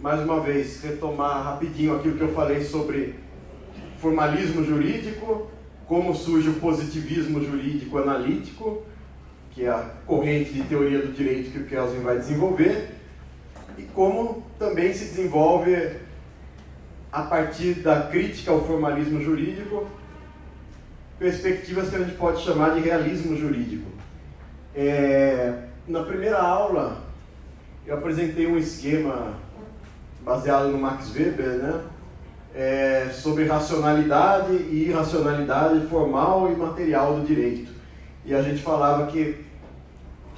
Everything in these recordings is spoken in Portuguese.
mais uma vez, retomar rapidinho aquilo que eu falei sobre formalismo jurídico, como surge o positivismo jurídico analítico, que é a corrente de teoria do direito que o Kelsen vai desenvolver, e como também se desenvolve, a partir da crítica ao formalismo jurídico, perspectivas que a gente pode chamar de realismo jurídico. Na primeira aula, eu apresentei um esquema baseado no Max Weber, né? Sobre racionalidade e irracionalidade formal e material do direito. E a gente falava que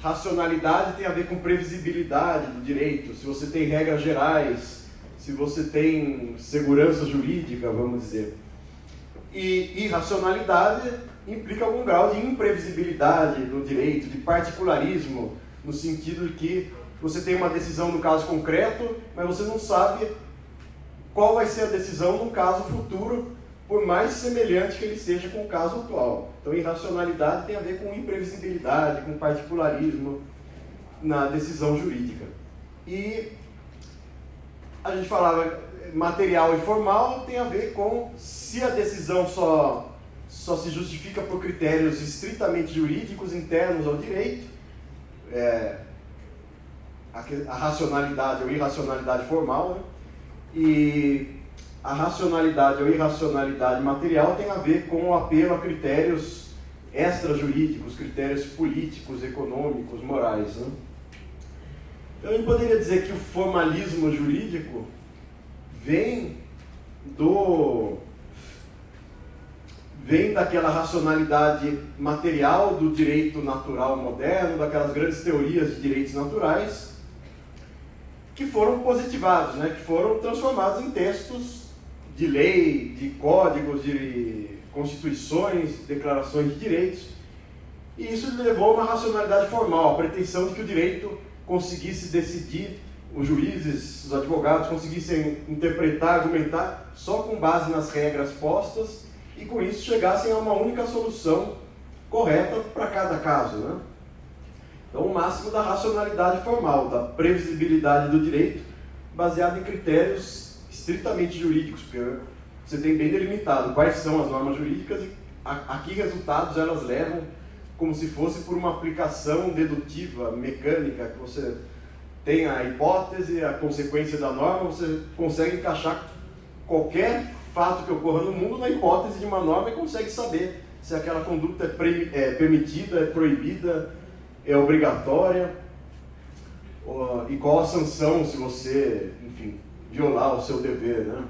racionalidade tem a ver com previsibilidade do direito, se você tem regras gerais, se você tem segurança jurídica, vamos dizer. E irracionalidade implica algum grau de imprevisibilidade no direito, de particularismo, no sentido de que você tem uma decisão no caso concreto, mas você não sabe qual vai ser a decisão no caso futuro, por mais semelhante que ele seja com o caso atual. Então, irracionalidade tem a ver com imprevisibilidade, com particularismo na decisão jurídica. E a gente falava material e formal tem a ver com se a decisão só se justifica por critérios estritamente jurídicos internos ao direito, a racionalidade ou irracionalidade formal, né? E a racionalidade ou irracionalidade material tem a ver com o apelo a critérios extrajurídicos, critérios políticos, econômicos, morais, né? Então, a gente poderia dizer que o formalismo jurídico vem daquela racionalidade material do direito natural moderno, daquelas grandes teorias de direitos naturais, que foram positivados, né? Que foram transformados em textos de lei, de códigos, de constituições, declarações de direitos. E isso levou a uma racionalidade formal, a pretensão de que o direito conseguisse decidir, os juízes, os advogados conseguissem interpretar, argumentar só com base nas regras postas e com isso chegassem a uma única solução correta para cada caso, né? Então, o máximo da racionalidade formal, da previsibilidade do direito, baseado em critérios estritamente jurídicos, porque você tem bem delimitado quais são as normas jurídicas e a que resultados elas levam, como se fosse por uma aplicação dedutiva, mecânica, que você tem a hipótese, a consequência da norma, você consegue encaixar qualquer fato que ocorra no mundo na hipótese de uma norma e consegue saber se aquela conduta é permitida, é proibida, é obrigatória, e qual a sanção se você, enfim, violar o seu dever, né?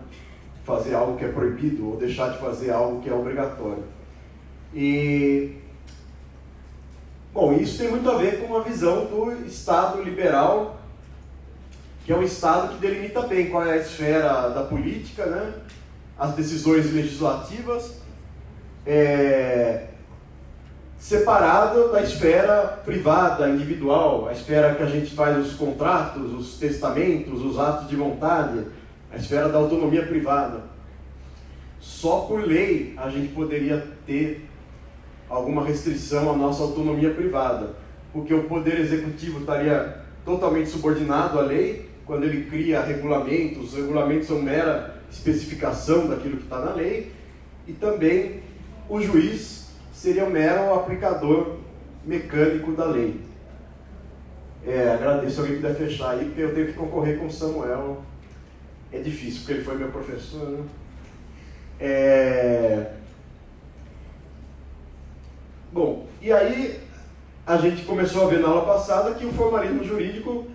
Fazer algo que é proibido ou deixar de fazer algo que é obrigatório. E, bom, isso tem muito a ver com uma visão do Estado liberal, que é um Estado que delimita bem qual é a esfera da política, né? As decisões legislativas, separado da esfera privada, individual, a esfera que a gente faz os contratos, os testamentos, os atos de vontade, a esfera da autonomia privada. Só por lei a gente poderia ter alguma restrição à nossa autonomia privada, porque o poder executivo estaria totalmente subordinado à lei. Quando ele cria regulamentos, os regulamentos são mera especificação daquilo que está na lei, e também o juiz seria um mero aplicador mecânico da lei. Agradeço se alguém puder fechar aí, porque eu tenho que concorrer com o Samuel. É difícil, porque ele foi meu professor, né? Bom, e aí a gente começou a ver na aula passada que o formalismo jurídico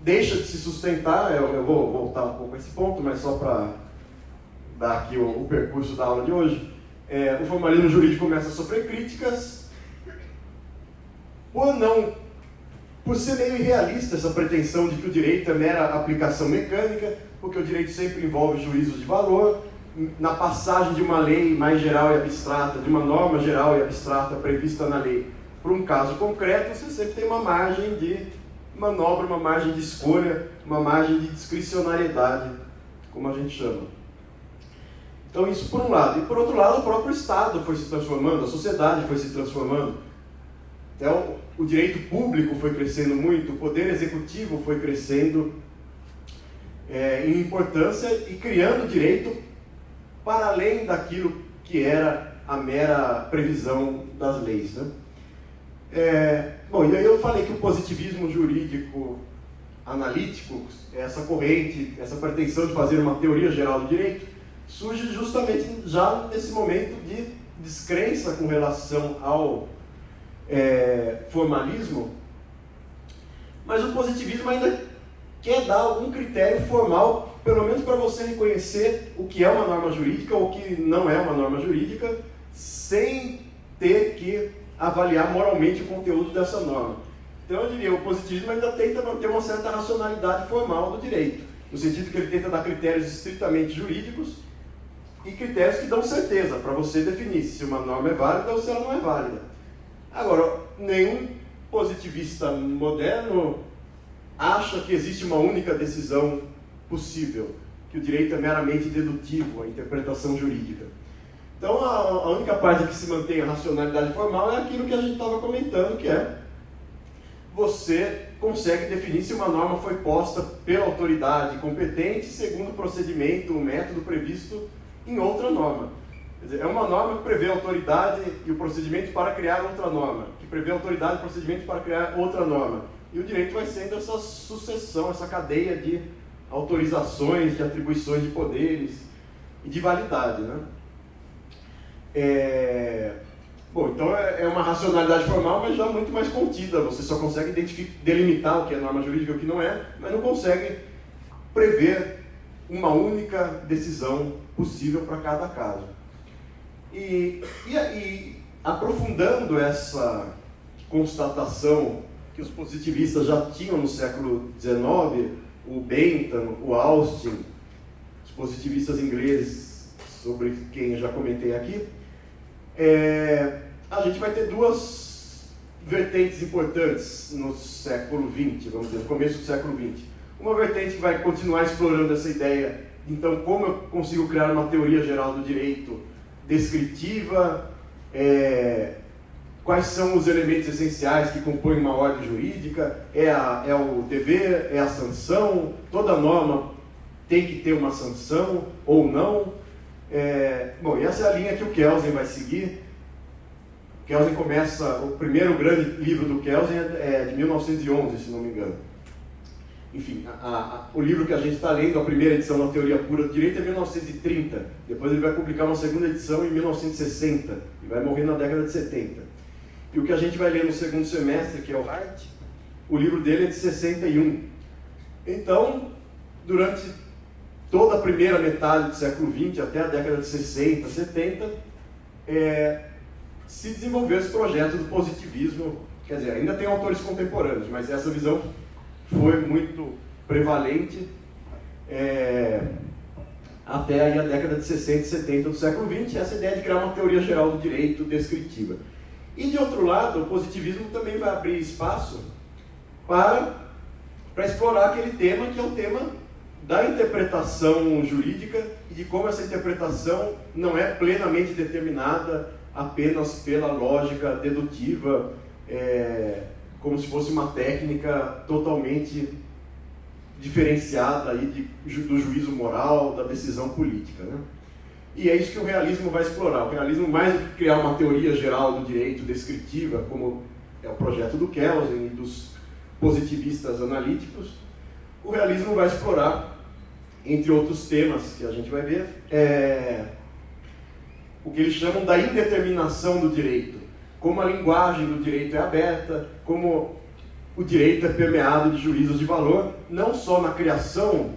deixa de se sustentar. Eu vou voltar um pouco a esse ponto, mas só para dar aqui o percurso da aula de hoje. O formalismo jurídico começa a sofrer críticas por ser meio irrealista essa pretensão de que o direito é mera aplicação mecânica, porque o direito sempre envolve juízos de valor. Na passagem de uma lei mais geral e abstrata, de uma norma geral e abstrata prevista na lei para um caso concreto, você sempre tem uma margem de manobra, uma margem de escolha, uma margem de discricionariedade, como a gente chama. Então isso por um lado. E por outro lado, o próprio Estado foi se transformando, a sociedade foi se transformando. Então, o direito público foi crescendo muito, o poder executivo foi crescendo, em importância e criando direito para além daquilo que era a mera previsão das leis, né? Bom, e aí eu falei que o positivismo jurídico analítico, essa corrente, essa pretensão de fazer uma teoria geral do direito, surge justamente já nesse momento de descrença com relação ao formalismo, mas o positivismo ainda quer dar algum critério formal, pelo menos para você reconhecer o que é uma norma jurídica ou o que não é uma norma jurídica, sem ter que avaliar moralmente o conteúdo dessa norma. Então eu diria, o positivismo ainda tenta manter uma certa racionalidade formal do direito, no sentido que ele tenta dar critérios estritamente jurídicos e critérios que dão certeza para você definir se uma norma é válida ou se ela não é válida. Agora, nenhum positivista moderno acha que existe uma única decisão possível, que o direito é meramente dedutivo, a interpretação jurídica. Então, a única parte que se mantém a racionalidade formal é aquilo que a gente estava comentando, que é você consegue definir se uma norma foi posta pela autoridade competente segundo o procedimento, o método previsto em outra norma. Quer dizer, é uma norma que prevê a autoridade e o procedimento para criar outra norma, que prevê a autoridade e o procedimento para criar outra norma. E o direito vai sendo essa sucessão, essa cadeia de autorizações, de atribuições de poderes e de validade, né? Bom, então é uma racionalidade formal, mas já muito mais contida. Você só consegue delimitar o que é norma jurídica e o que não é, mas não consegue prever uma única decisão possível para cada caso. E aprofundando essa constatação que os positivistas já tinham no século XIX, o Bentham, o Austin, os positivistas ingleses, sobre quem eu já comentei aqui, a gente vai ter duas vertentes importantes no século XX, vamos dizer, no começo do século XX. Uma vertente que vai continuar explorando essa ideia, então, como eu consigo criar uma teoria geral do direito descritiva, quais são os elementos essenciais que compõem uma ordem jurídica, é o dever, é a sanção, toda norma tem que ter uma sanção ou não. Bom, e essa é a linha que o Kelsen vai seguir. Kelsen começa, o primeiro grande livro do Kelsen é de 1911, se não me engano. Enfim, o livro que a gente está lendo, a primeira edição da Teoria Pura do Direito é 1930. Depois ele vai publicar uma segunda edição em 1960 e vai morrer na década de 70. E o que a gente vai ler no segundo semestre, que é o Hart, o livro dele é de 61. Então, durante toda a primeira metade do século XX, até a década de 60, 70, se desenvolveu esse projeto do positivismo. Quer dizer, ainda tem autores contemporâneos, mas essa visão foi muito prevalente até aí a década de 60 e 70 do século XX, essa ideia de criar uma teoria geral do direito descritiva. E, de outro lado, o positivismo também vai abrir espaço para explorar aquele tema que é o tema da interpretação jurídica e de como essa interpretação não é plenamente determinada apenas pela lógica dedutiva, como se fosse uma técnica totalmente diferenciada aí do juízo moral, da decisão política, né? E é isso que o realismo vai explorar. O realismo, mais do que criar uma teoria geral do direito descritiva, como é o projeto do Kelsen e dos positivistas analíticos, o realismo vai explorar, entre outros temas que a gente vai ver, o que eles chamam da indeterminação do direito, como a linguagem do direito é aberta, como o direito é permeado de juízos de valor, não só na criação,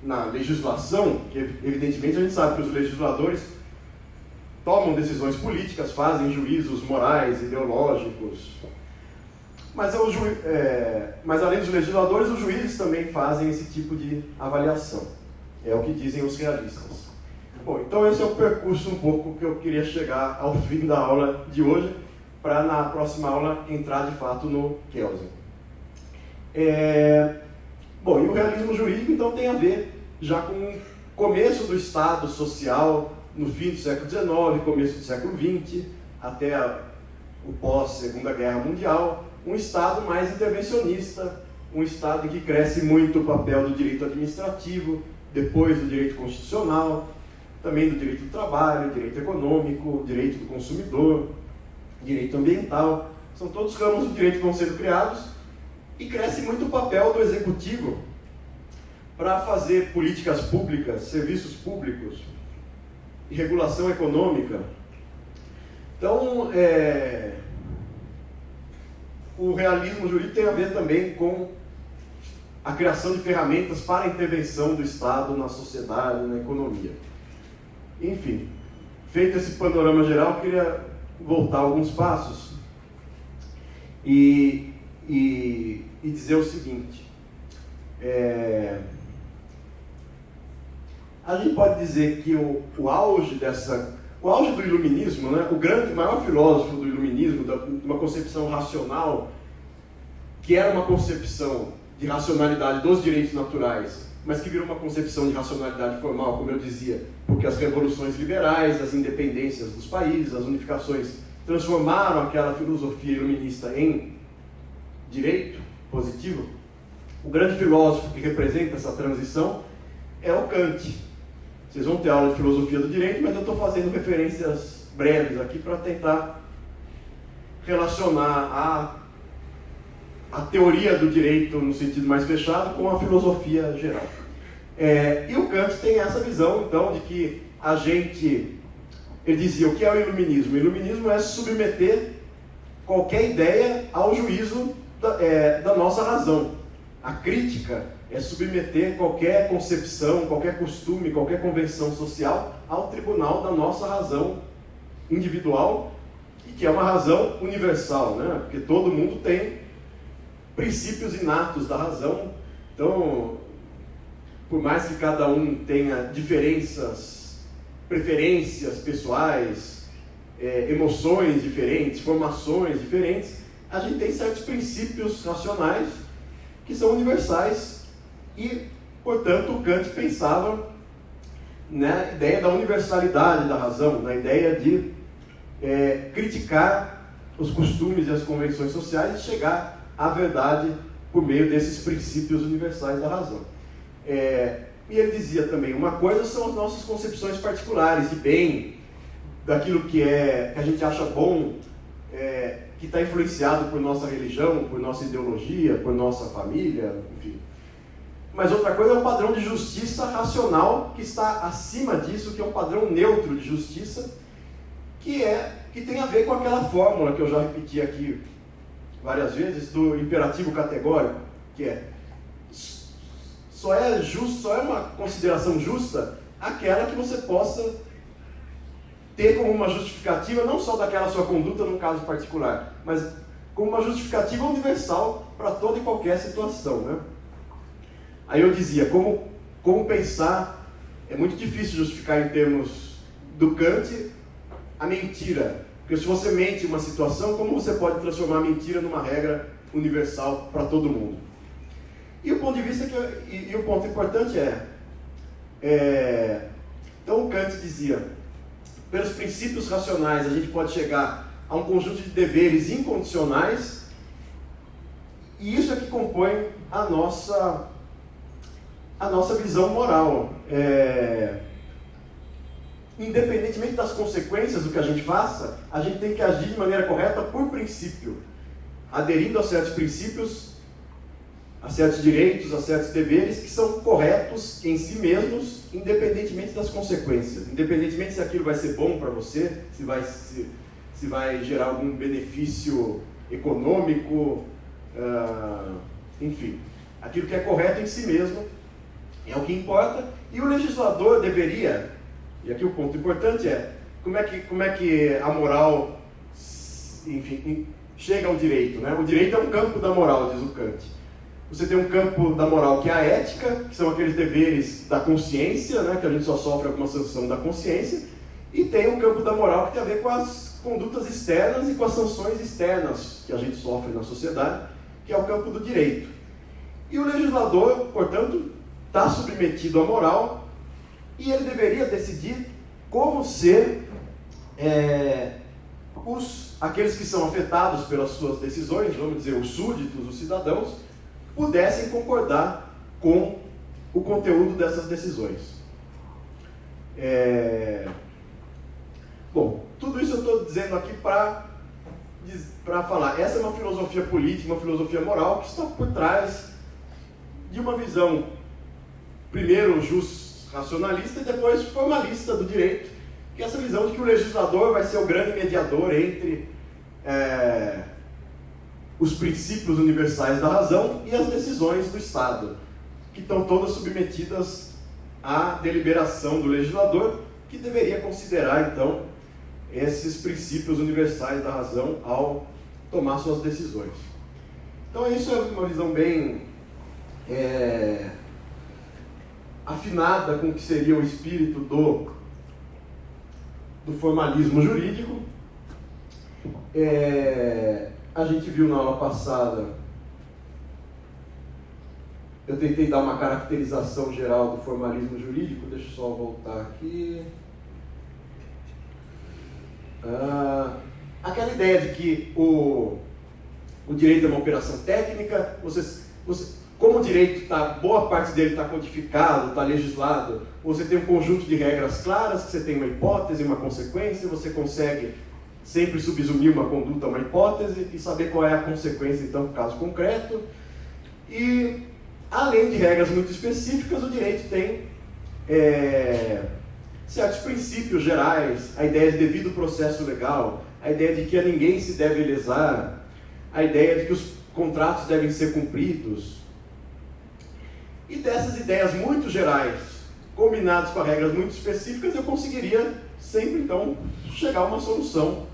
na legislação, que evidentemente a gente sabe que os legisladores tomam decisões políticas, fazem juízos morais, ideológicos, mas além dos legisladores, os juízes também fazem esse tipo de avaliação. É o que dizem os realistas. Bom, então esse é o percurso um pouco que eu queria chegar ao fim da aula de hoje, para na próxima aula entrar de fato no Kelsen. Bom, e o realismo jurídico então tem a ver já com o começo do Estado social no fim do século XIX, começo do século XX, até o pós-Segunda Guerra Mundial, um Estado mais intervencionista, um Estado em que cresce muito o papel do direito administrativo, depois do direito constitucional, também do direito do trabalho, direito econômico, direito do consumidor, direito ambiental. São todos ramos do direito que vão sendo criados e cresce muito o papel do executivo para fazer políticas públicas, serviços públicos e regulação econômica. Então, o realismo jurídico tem a ver também com a criação de ferramentas para a intervenção do Estado na sociedade, na economia. Enfim, feito esse panorama geral, eu queria voltar alguns passos e dizer o seguinte. A gente pode dizer que o auge do iluminismo, né, o maior filósofo do iluminismo, de uma concepção racional, que era uma concepção de racionalidade dos direitos naturais, mas que virou uma concepção de racionalidade formal, como eu dizia, porque as revoluções liberais, as independências dos países, as unificações, transformaram aquela filosofia iluminista em direito positivo. O grande filósofo que representa essa transição é o Kant. Vocês vão ter aula de filosofia do direito, mas eu estou fazendo referências breves aqui para tentar relacionar a teoria do direito no sentido mais fechado com a filosofia geral. E o Kant tem essa visão, então, de que ele dizia, o que é o iluminismo? O iluminismo é submeter qualquer ideia ao juízo da nossa razão. A crítica é submeter qualquer concepção, qualquer costume, qualquer convenção social ao tribunal da nossa razão individual, e que é uma razão universal, né? Porque todo mundo tem princípios inatos da razão. Então, por mais que cada um tenha diferenças, preferências pessoais, emoções diferentes, formações diferentes, a gente tem certos princípios racionais que são universais e, portanto, o Kant pensava na ideia da universalidade da razão, na ideia de criticar os costumes e as convenções sociais e chegar à verdade por meio desses princípios universais da razão. E ele dizia também, uma coisa são as nossas concepções particulares de bem, daquilo que a gente acha bom, que está influenciado por nossa religião, por nossa ideologia, por nossa família, enfim. Mas outra coisa é um padrão de justiça racional que está acima disso, que é um padrão neutro de justiça, que tem a ver com aquela fórmula que eu já repeti aqui várias vezes, do imperativo categórico, que só é uma consideração justa aquela que você possa ter como uma justificativa, não só daquela sua conduta no caso particular, mas como uma justificativa universal para toda e qualquer situação, né? Aí eu dizia, como pensar, é muito difícil justificar em termos do Kant a mentira, porque se você mente em uma situação, como você pode transformar a mentira numa regra universal para todo mundo? E o ponto de vista e o ponto importante então o Kant dizia, pelos princípios racionais a gente pode chegar a um conjunto de deveres incondicionais, e isso é que compõe a nossa visão moral. Independentemente das consequências do que a gente faça, a gente tem que agir de maneira correta por princípio, aderindo a certos princípios, a certos direitos, a certos deveres que são corretos em si mesmos, independentemente das consequências, independentemente se aquilo vai ser bom para você, se vai gerar algum benefício econômico, enfim, aquilo que é correto em si mesmo é o que importa. E o legislador deveria, e aqui o ponto importante como é que a moral, enfim, chega ao direito, né? O direito é um campo da moral, diz o Kant. Você tem um campo da moral que é a ética, que são aqueles deveres da consciência, né? Que a gente só sofre alguma sanção da consciência, e tem um campo da moral que tem a ver com as condutas externas e com as sanções externas que a gente sofre na sociedade, que é o campo do direito. E o legislador, portanto, está submetido à moral, e ele deveria decidir como ser aqueles que são afetados pelas suas decisões, vamos dizer, os súditos, os cidadãos, pudessem concordar com o conteúdo dessas decisões. Bom, tudo isso eu estou dizendo aqui para falar, essa é uma filosofia política, uma filosofia moral que está por trás de uma visão, primeiro racionalista e depois formalista do direito, que é essa visão de que o legislador vai ser o grande mediador entre os princípios universais da razão e as decisões do Estado, que estão todas submetidas à deliberação do legislador, que deveria considerar, então, esses princípios universais da razão ao tomar suas decisões. Então, isso é uma visão bem afinada com o que seria o espírito do formalismo jurídico. A gente viu na aula passada, eu tentei dar uma caracterização geral do formalismo jurídico, deixa eu só voltar aqui. Aquela ideia de que o direito é uma operação técnica, como o direito boa parte dele está codificado, está legislado, você tem um conjunto de regras claras, que você tem uma hipótese, uma consequência, você consegue sempre subsumir uma conduta a uma hipótese e saber qual é a consequência, então, no caso concreto. E, além de regras muito específicas, o direito tem certos princípios gerais, a ideia de devido processo legal, a ideia de que a ninguém se deve lesar, a ideia de que os contratos devem ser cumpridos. E dessas ideias muito gerais, combinadas com regras muito específicas, eu conseguiria sempre, então, chegar a uma solução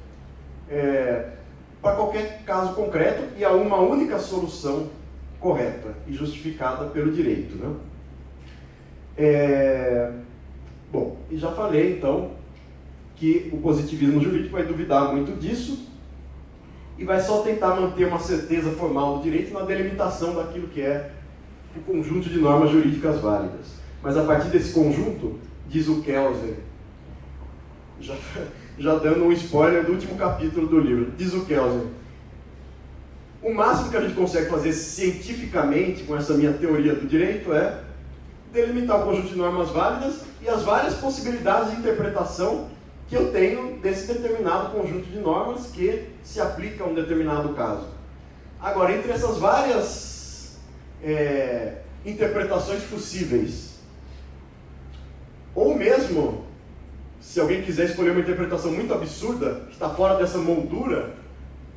para qualquer caso concreto e a uma única solução correta e justificada pelo direito, né? Bom, e já falei, então, que o positivismo jurídico vai duvidar muito disso e vai só tentar manter uma certeza formal do direito na delimitação daquilo que é o conjunto de normas jurídicas válidas. Mas a partir desse conjunto, diz o Kelsen, já dando um spoiler do último capítulo do livro, diz o Kelsen, o máximo que a gente consegue fazer cientificamente com essa minha teoria do direito é delimitar o conjunto de normas válidas e as várias possibilidades de interpretação que eu tenho desse determinado conjunto de normas que se aplica a um determinado caso. Agora, entre essas várias interpretações possíveis, ou mesmo, se alguém quiser escolher uma interpretação muito absurda, que está fora dessa moldura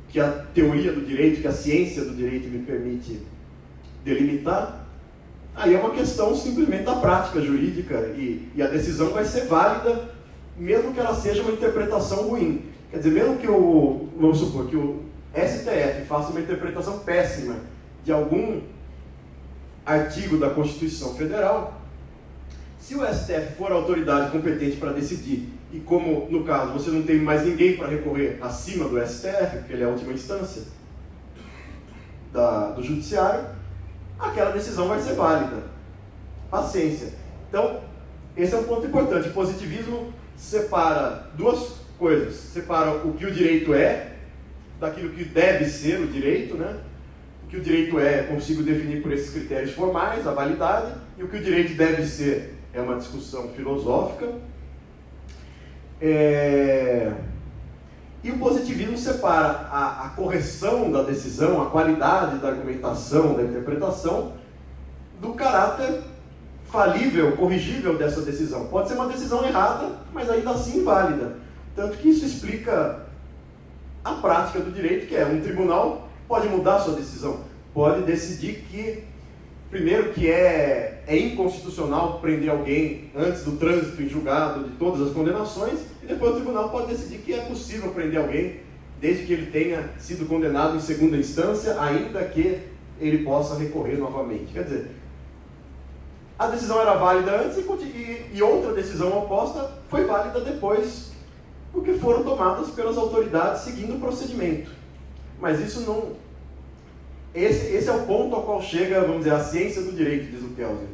que a teoria do direito, que a ciência do direito me permite delimitar, aí é uma questão simplesmente da prática jurídica e a decisão vai ser válida, mesmo que ela seja uma interpretação ruim. Quer dizer, mesmo que vamos supor que o STF faça uma interpretação péssima de algum artigo da Constituição Federal, se o STF for a autoridade competente para decidir, e como, no caso, você não tem mais ninguém para recorrer acima do STF, porque ele é a última instância do judiciário, aquela decisão vai ser válida. Paciência. Então, esse é um ponto importante. O positivismo separa duas coisas. Separa o que o direito é, daquilo que deve ser o direito, né? O que o direito é, consigo definir por esses critérios formais, a validade, e o que o direito deve ser é uma discussão filosófica. E o positivismo separa a correção da decisão, a qualidade da argumentação, da interpretação, do caráter falível, corrigível dessa decisão. Pode ser uma decisão errada, mas ainda assim válida. Tanto que isso explica a prática do direito, que é um tribunal pode mudar sua decisão, pode decidir que, primeiro, que é inconstitucional prender alguém antes do trânsito em julgado de todas as condenações, e depois o tribunal pode decidir que é possível prender alguém desde que ele tenha sido condenado em segunda instância, ainda que ele possa recorrer novamente. Quer dizer, a decisão era válida antes e outra decisão oposta foi válida depois, porque foram tomadas pelas autoridades seguindo o procedimento. Mas isso não... Esse é o ponto ao qual chega, vamos dizer, a ciência do direito, diz o Kelsen.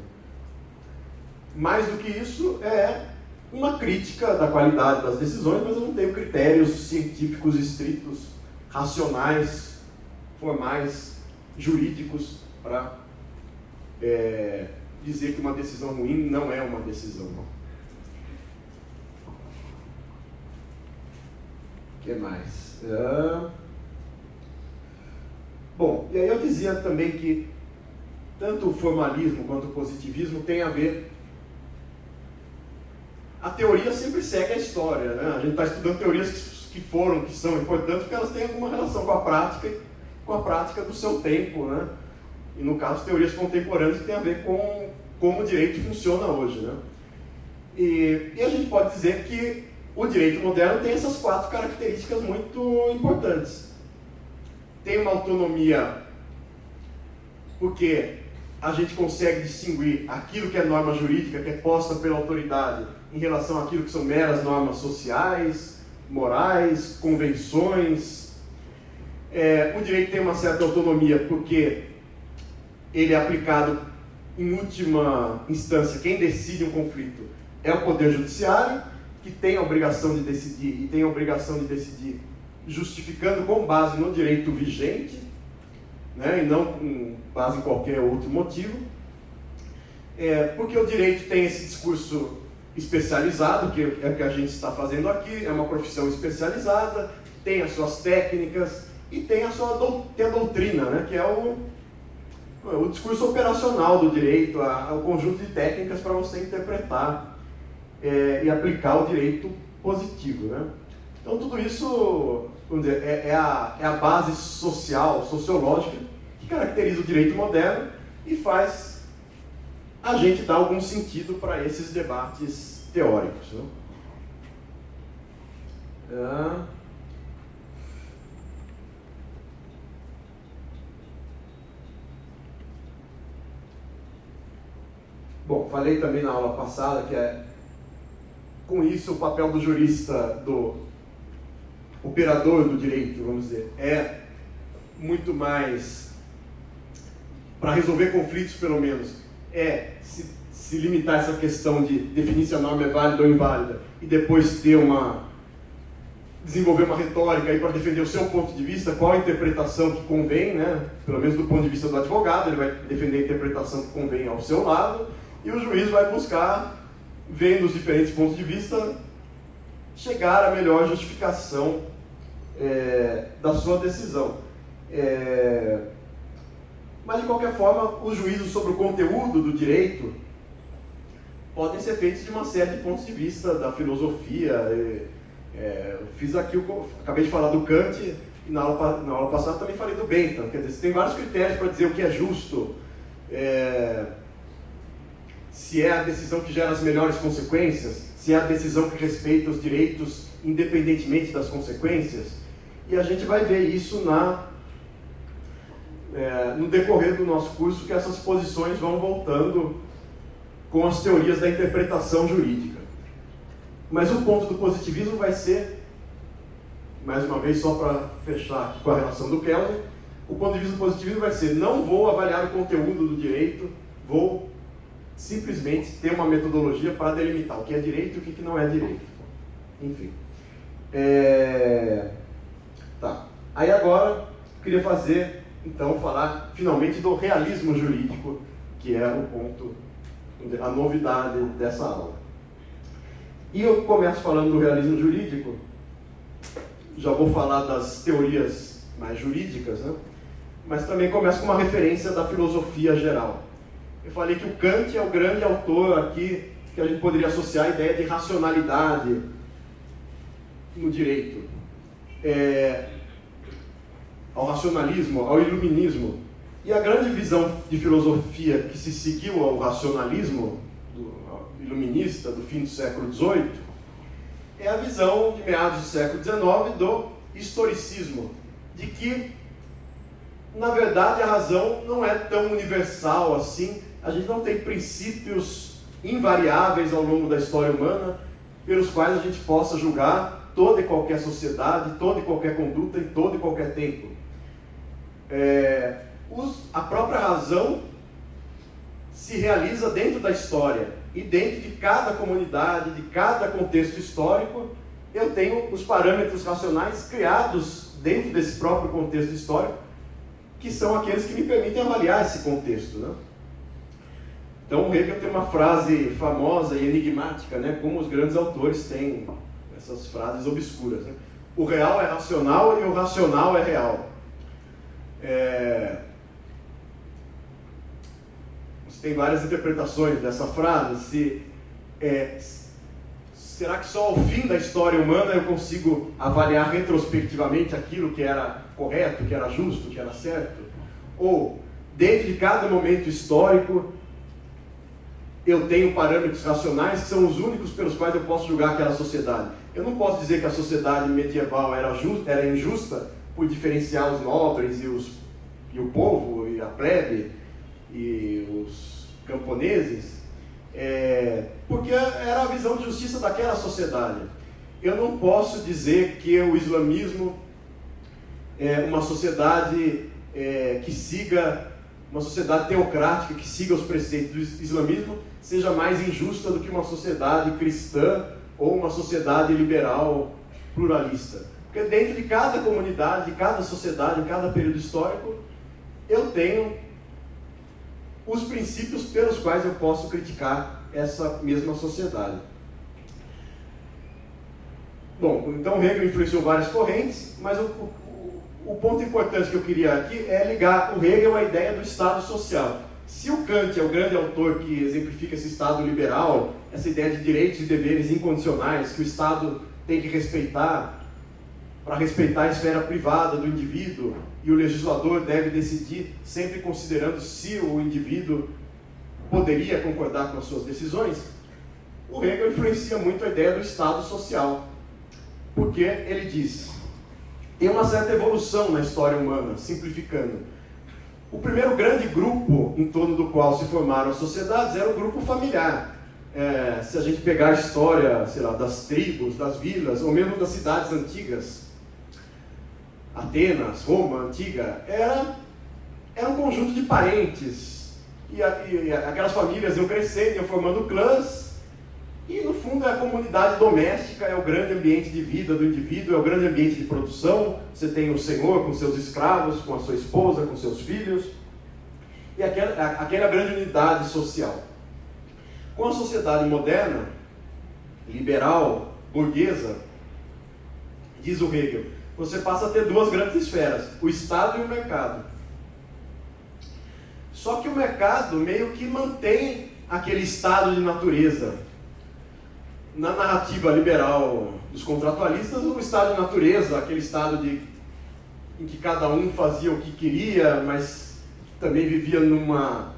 Mais do que isso, é uma crítica da qualidade das decisões, mas eu não tenho critérios científicos estritos, racionais, formais, jurídicos, para dizer que uma decisão ruim não é uma decisão. O que mais? Bom, e aí eu dizia também que tanto o formalismo quanto o positivismo tem a ver... A teoria sempre segue a história, né? A gente está estudando teorias que são importantes porque elas têm alguma relação com a prática do seu tempo, né? E no caso, teorias contemporâneas que têm a ver com como o direito funciona hoje, né? E a gente pode dizer que o direito moderno tem essas 4 características muito importantes. Tem uma autonomia porque a gente consegue distinguir aquilo que é norma jurídica, que é posta pela autoridade, em relação àquilo que são meras normas sociais, morais, convenções. O direito tem uma certa autonomia porque ele é aplicado em última instância. Quem decide um conflito é o Poder Judiciário, que tem a obrigação de decidir, e tem a obrigação de decidir justificando com base no direito vigente, né, e não com base em qualquer outro motivo. Porque o direito tem esse discurso especializado, que é o que a gente está fazendo aqui, é uma profissão especializada, tem as suas técnicas e tem a doutrina, né, que é o discurso operacional do direito, o conjunto de técnicas para você interpretar e aplicar o direito positivo, né? Então tudo isso, vamos dizer, é a base social, sociológica, que caracteriza o direito moderno e faz a gente dar algum sentido para esses debates teóricos, né? Bom, falei também na aula passada que com isso o papel do jurista, do operador do direito, vamos dizer, é muito mais, para resolver conflitos pelo menos, se limitar a essa questão de definir se a norma é válida ou inválida e depois desenvolver uma retórica aí para defender o seu ponto de vista, qual a interpretação que convém, né? Pelo menos do ponto de vista do advogado, ele vai defender a interpretação que convém ao seu lado, e o juiz vai buscar, vendo os diferentes pontos de vista, chegar à melhor justificação da sua decisão. Mas, de qualquer forma, os juízos sobre o conteúdo do direito podem ser feitos de uma série de pontos de vista da filosofia. Fiz aqui, acabei de falar do Kant, e na aula passada também falei do Bentham. Quer dizer, você tem vários critérios para dizer o que é justo, se é a decisão que gera as melhores consequências, se é a decisão que respeita os direitos independentemente das consequências. E a gente vai ver isso no decorrer do nosso curso, que essas posições vão voltando com as teorias da interpretação jurídica. Mas o ponto do positivismo vai ser, mais uma vez, só para fechar aqui com a relação do Kelvin, o ponto de vista do positivismo vai ser: não vou avaliar o conteúdo do direito, vou simplesmente ter uma metodologia para delimitar o que é direito e o que não é direito. Enfim. Tá. Aí agora, queria falar finalmente do realismo jurídico, que é o ponto, a novidade dessa aula. E eu começo falando do realismo jurídico, já vou falar das teorias mais jurídicas, né? Mas também começo com uma referência da filosofia geral. Eu falei que o Kant é o grande autor aqui que a gente poderia associar a ideia de racionalidade no direito. Ao racionalismo, ao iluminismo. E a grande visão de filosofia que se seguiu ao racionalismo iluminista do fim do século XVIII é a visão de meados do século XIX do historicismo, de que, na verdade, a razão não é tão universal assim. A gente não tem princípios invariáveis ao longo da história humana pelos quais a gente possa julgar toda e qualquer sociedade, toda e qualquer conduta em todo e qualquer tempo. A própria razão se realiza dentro da história, e dentro de cada comunidade, de cada contexto histórico, eu tenho os parâmetros racionais criados dentro desse próprio contexto histórico, que são aqueles que me permitem avaliar esse contexto, né? Então, o Hegel tem uma frase famosa e enigmática, né? Como os grandes autores têm essas frases obscuras, né? O real é racional e o racional é real. Você tem várias interpretações dessa frase. Será que só ao fim da história humana eu consigo avaliar retrospectivamente aquilo que era correto, que era justo, que era certo? Ou, dentro de cada momento histórico, eu tenho parâmetros racionais que são os únicos pelos quais eu posso julgar aquela sociedade? Eu não posso dizer que a sociedade medieval era injusta por diferenciar os nobres e o povo, e a plebe, e os camponeses, porque era a visão de justiça daquela sociedade. Eu não posso dizer que o islamismo é uma sociedade que siga, uma sociedade teocrática que siga os preceitos do islamismo, seja mais injusta do que uma sociedade cristã ou uma sociedade liberal pluralista. Porque dentro de cada comunidade, de cada sociedade, em cada período histórico, eu tenho os princípios pelos quais eu posso criticar essa mesma sociedade. Bom, então Hegel influenciou várias correntes, mas o ponto importante que eu queria aqui é ligar o Hegel à ideia do Estado social. Se o Kant é o grande autor que exemplifica esse Estado liberal, essa ideia de direitos e deveres incondicionais que o Estado tem que respeitar, para respeitar a esfera privada do indivíduo, e o legislador deve decidir sempre considerando se o indivíduo poderia concordar com as suas decisões, o Hegel influencia muito a ideia do Estado social, porque ele diz: tem uma certa evolução na história humana, simplificando. O primeiro grande grupo em torno do qual se formaram as sociedades era o grupo familiar. Se a gente pegar a história, sei lá, das tribos, das vilas, ou mesmo das cidades antigas, Atenas, Roma antiga, era um conjunto de parentes, e aquelas famílias iam crescendo, iam formando clãs, e no fundo é a comunidade doméstica, é o grande ambiente de vida do indivíduo, é o grande ambiente de produção. Você tem o senhor com seus escravos, com a sua esposa, com seus filhos, e aquela grande unidade social. Com a sociedade moderna, liberal, burguesa, diz o Hegel, você passa a ter duas grandes esferas, o Estado e o mercado. Só que o mercado meio que mantém aquele estado de natureza. Na narrativa liberal dos contratualistas, o estado de natureza, aquele estado em que cada um fazia o que queria, mas também vivia numa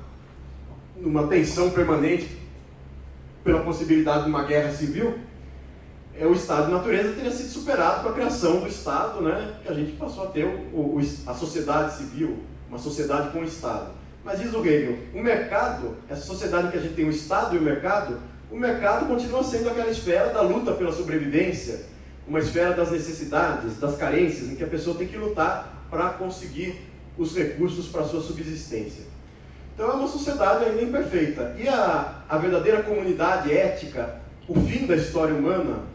tensão permanente pela possibilidade de uma guerra civil, o estado de natureza teria sido superado com a criação do Estado, né? Que a gente passou a ter a sociedade civil, uma sociedade com o Estado. Mas diz o Hegel, o mercado, essa sociedade em que a gente tem o Estado e o mercado continua sendo aquela esfera da luta pela sobrevivência, uma esfera das necessidades, das carências, em que a pessoa tem que lutar para conseguir os recursos para a sua subsistência. Então é uma sociedade ainda imperfeita. E a verdadeira comunidade ética, o fim da história humana,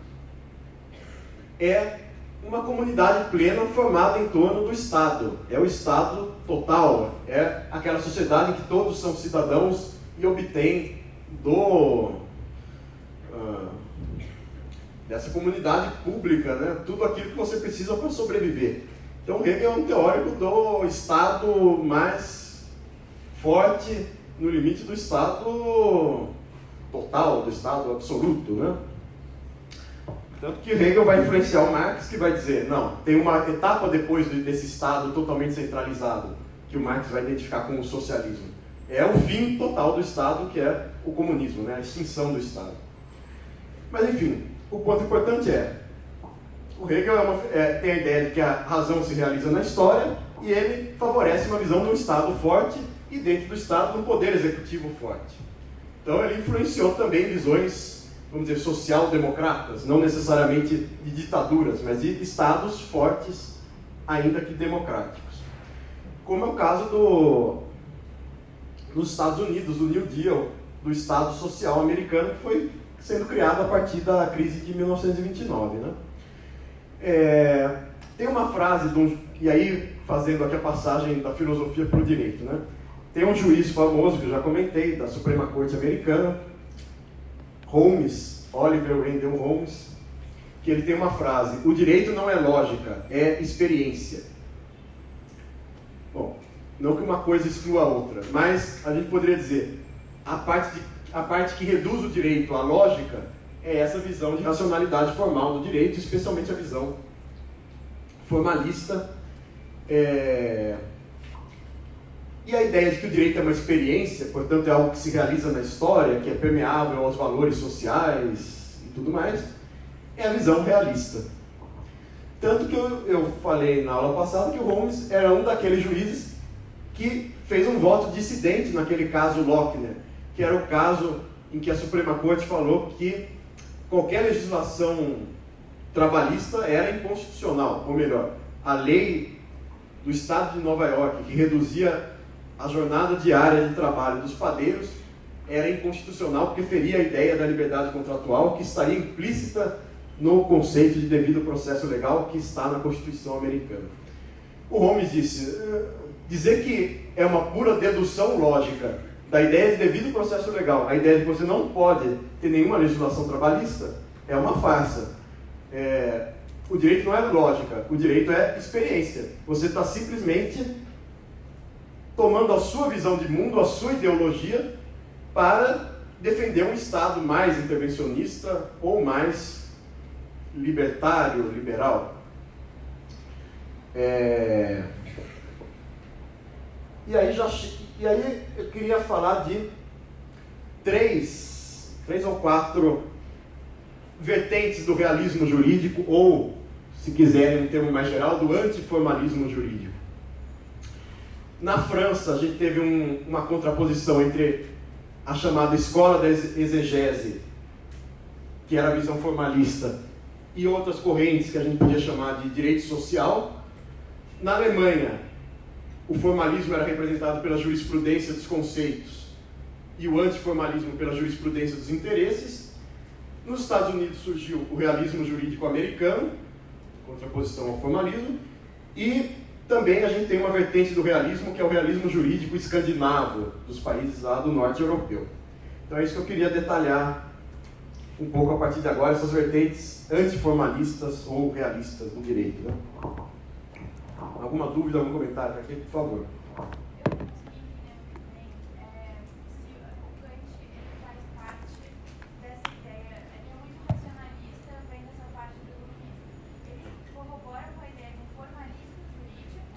é uma comunidade plena formada em torno do Estado. É o Estado total, é aquela sociedade em que todos são cidadãos e obtêm dessa comunidade pública, né, tudo aquilo que você precisa para sobreviver. Então Hegel é um teórico do Estado mais forte, no limite do Estado total, do Estado absoluto, né? Tanto que Hegel vai influenciar o Marx, que vai dizer, não, tem uma etapa depois desse Estado totalmente centralizado, que o Marx vai identificar com o socialismo. É o fim total do Estado, que é o comunismo, né? A extinção do Estado. Mas enfim, o ponto importante o Hegel tem a ideia de que a razão se realiza na história, e ele favorece uma visão de um Estado forte, e dentro do Estado, um poder executivo forte. Então ele influenciou também visões, vamos dizer, social-democratas, não necessariamente de ditaduras, mas de Estados fortes, ainda que democráticos. Como é o caso dos Estados Unidos, do New Deal, do Estado Social americano, que foi sendo criado a partir da crise de 1929. Né? Tem uma frase, e aí fazendo aqui a passagem da filosofia para o direito, né? Tem um juiz famoso, que eu já comentei, da Suprema Corte Americana, Holmes, Oliver Wendell Holmes, que ele tem uma frase: o direito não é lógica, é experiência. Bom, não que uma coisa exclua a outra, mas a gente poderia dizer, a parte que reduz o direito à lógica é essa visão de racionalidade formal do direito, especialmente a visão formalista. E a ideia de que o direito é uma experiência, portanto é algo que se realiza na história, que é permeável aos valores sociais e tudo mais, é a visão realista. Tanto que eu falei na aula passada que o Holmes era um daqueles juízes que fez um voto dissidente naquele caso Lochner, que era o caso em que a Suprema Corte falou que qualquer legislação trabalhista era inconstitucional, ou melhor, a lei do Estado de Nova York, que reduzia a jornada diária de trabalho dos padeiros, era inconstitucional porque feria a ideia da liberdade contratual que estaria implícita no conceito de devido processo legal que está na Constituição americana. O Holmes disse, dizer que é uma pura dedução lógica da ideia de devido processo legal, a ideia de que você não pode ter nenhuma legislação trabalhista, é uma farsa. O direito não é lógica, o direito é experiência. Você está simplesmente tomando a sua visão de mundo, a sua ideologia, para defender um Estado mais intervencionista ou mais libertário, liberal. E aí eu queria falar de três ou quatro vertentes do realismo jurídico, ou, se quiserem um termo mais geral, do antiformalismo jurídico. Na França, a gente teve uma contraposição entre a chamada escola da exegese, que era a visão formalista, e outras correntes que a gente podia chamar de direito social. Na Alemanha, o formalismo era representado pela jurisprudência dos conceitos e o antiformalismo pela jurisprudência dos interesses. Nos Estados Unidos surgiu o realismo jurídico americano, em contraposição ao formalismo, e também a gente tem uma vertente do realismo, que é o realismo jurídico escandinavo, dos países lá do norte europeu. Então é isso que eu queria detalhar um pouco a partir de agora, essas vertentes antiformalistas ou realistas do direito, né? Alguma dúvida, algum comentário aqui, por favor? Eu consegui entender muito bem se o Kant ele faz parte dessa ideia, ele é muito racionalista, vem dessa parte do iluminismo. Ele corrobora com a ideia de um formalismo jurídico,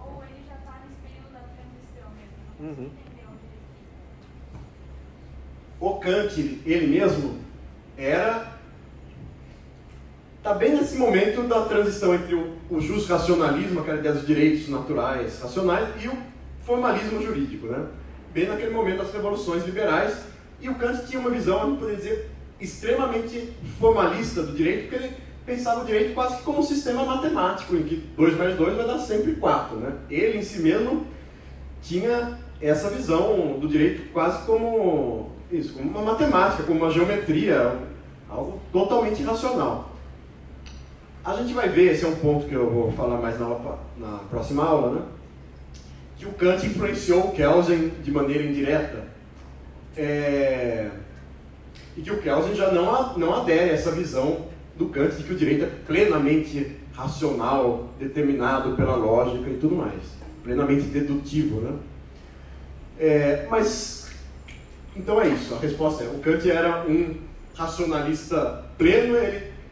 ou ele já está nesse período da transição mesmo? Não consigo entender onde ele fica. O Kant, ele mesmo, está bem nesse momento da transição entre o jusracionalismo, aquela ideia dos direitos naturais racionais, e o formalismo jurídico, né? Bem naquele momento das revoluções liberais, e o Kant tinha uma visão, a gente poderia dizer, extremamente formalista do direito, porque ele pensava o direito quase que como um sistema matemático, em que 2 mais 2 vai dar sempre 4, né? Ele em si mesmo tinha essa visão do direito quase como isso, como uma matemática, como uma geometria, algo totalmente irracional. A gente vai ver, esse é um ponto que eu vou falar mais na próxima aula, né? Que o Kant influenciou o Kelsen de maneira indireta, e que o Kelsen já não adere a essa visão do Kant de que o direito é plenamente racional, determinado pela lógica e tudo mais, plenamente dedutivo, né? Mas, então é isso, a resposta é, o Kant era um racionalista pleno,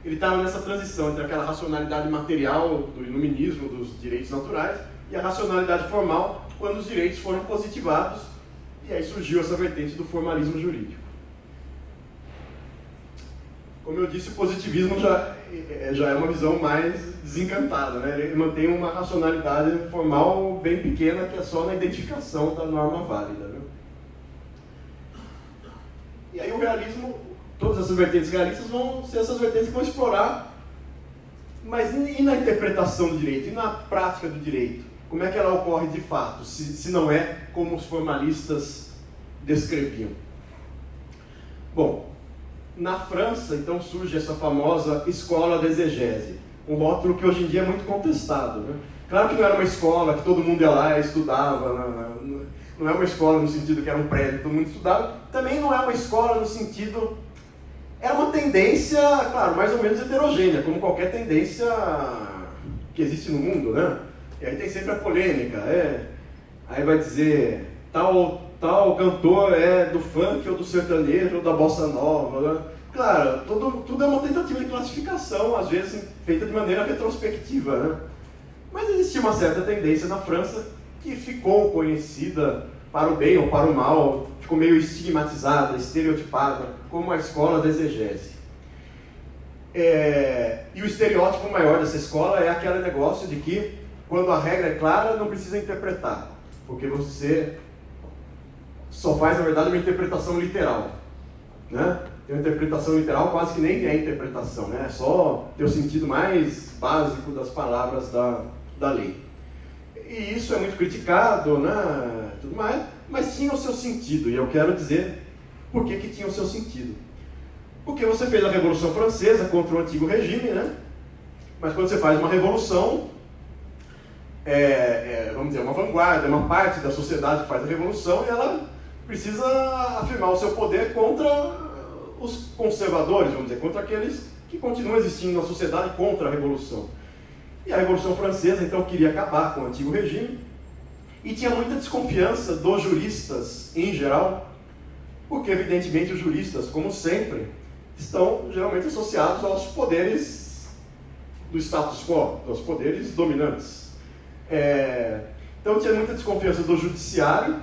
ele estava nessa transição entre aquela racionalidade material do iluminismo, dos direitos naturais, e a racionalidade formal, quando os direitos foram positivados, e aí surgiu essa vertente do formalismo jurídico. Como eu disse, o positivismo já é uma visão mais desencantada, né? Ele mantém uma racionalidade formal bem pequena, que é só na identificação da norma válida, né? E aí o realismo, todas essas vertentes realistas vão ser essas vertentes que vão explorar, mas e na interpretação do direito, e na prática do direito? Como é que ela ocorre de fato, se não é como os formalistas descreviam? Bom, na França, então, surge essa famosa escola da exegese, um rótulo que hoje em dia é muito contestado, né? Claro que não era uma escola que todo mundo ia lá e estudava, não não é uma escola no sentido que era um prédio que todo mundo estudava, também não é uma escola no sentido... Era uma tendência, claro, mais ou menos heterogênea, como qualquer tendência que existe no mundo, né? E aí tem sempre a polêmica, aí vai dizer, tal cantor é do funk ou do sertanejo ou da bossa nova, né? Claro, tudo é uma tentativa de classificação, às vezes feita de maneira retrospectiva, né? Mas existia uma certa tendência na França que ficou conhecida para o bem ou para o mal, ficou meio estigmatizada, estereotipada, como a escola da exegese. E o estereótipo maior dessa escola é aquele negócio de que, quando a regra é clara, não precisa interpretar, porque você só faz, na verdade, uma interpretação literal, né? Tem uma interpretação literal quase que nem é interpretação, né? É só ter o sentido mais básico das palavras da lei. E isso é muito criticado, né? Tudo mais, mas tinha o seu sentido, e eu quero dizer por que tinha o seu sentido. Porque você fez a Revolução Francesa contra o antigo regime, né? Mas quando você faz uma revolução, vamos dizer, uma vanguarda, uma parte da sociedade que faz a revolução, e ela precisa afirmar o seu poder contra os conservadores, vamos dizer, contra aqueles que continuam existindo na sociedade contra a revolução. E a Revolução Francesa, então, queria acabar com o antigo regime, e tinha muita desconfiança dos juristas em geral, porque, evidentemente, os juristas, como sempre, estão geralmente associados aos poderes do status quo, aos poderes dominantes. Então, tinha muita desconfiança do judiciário.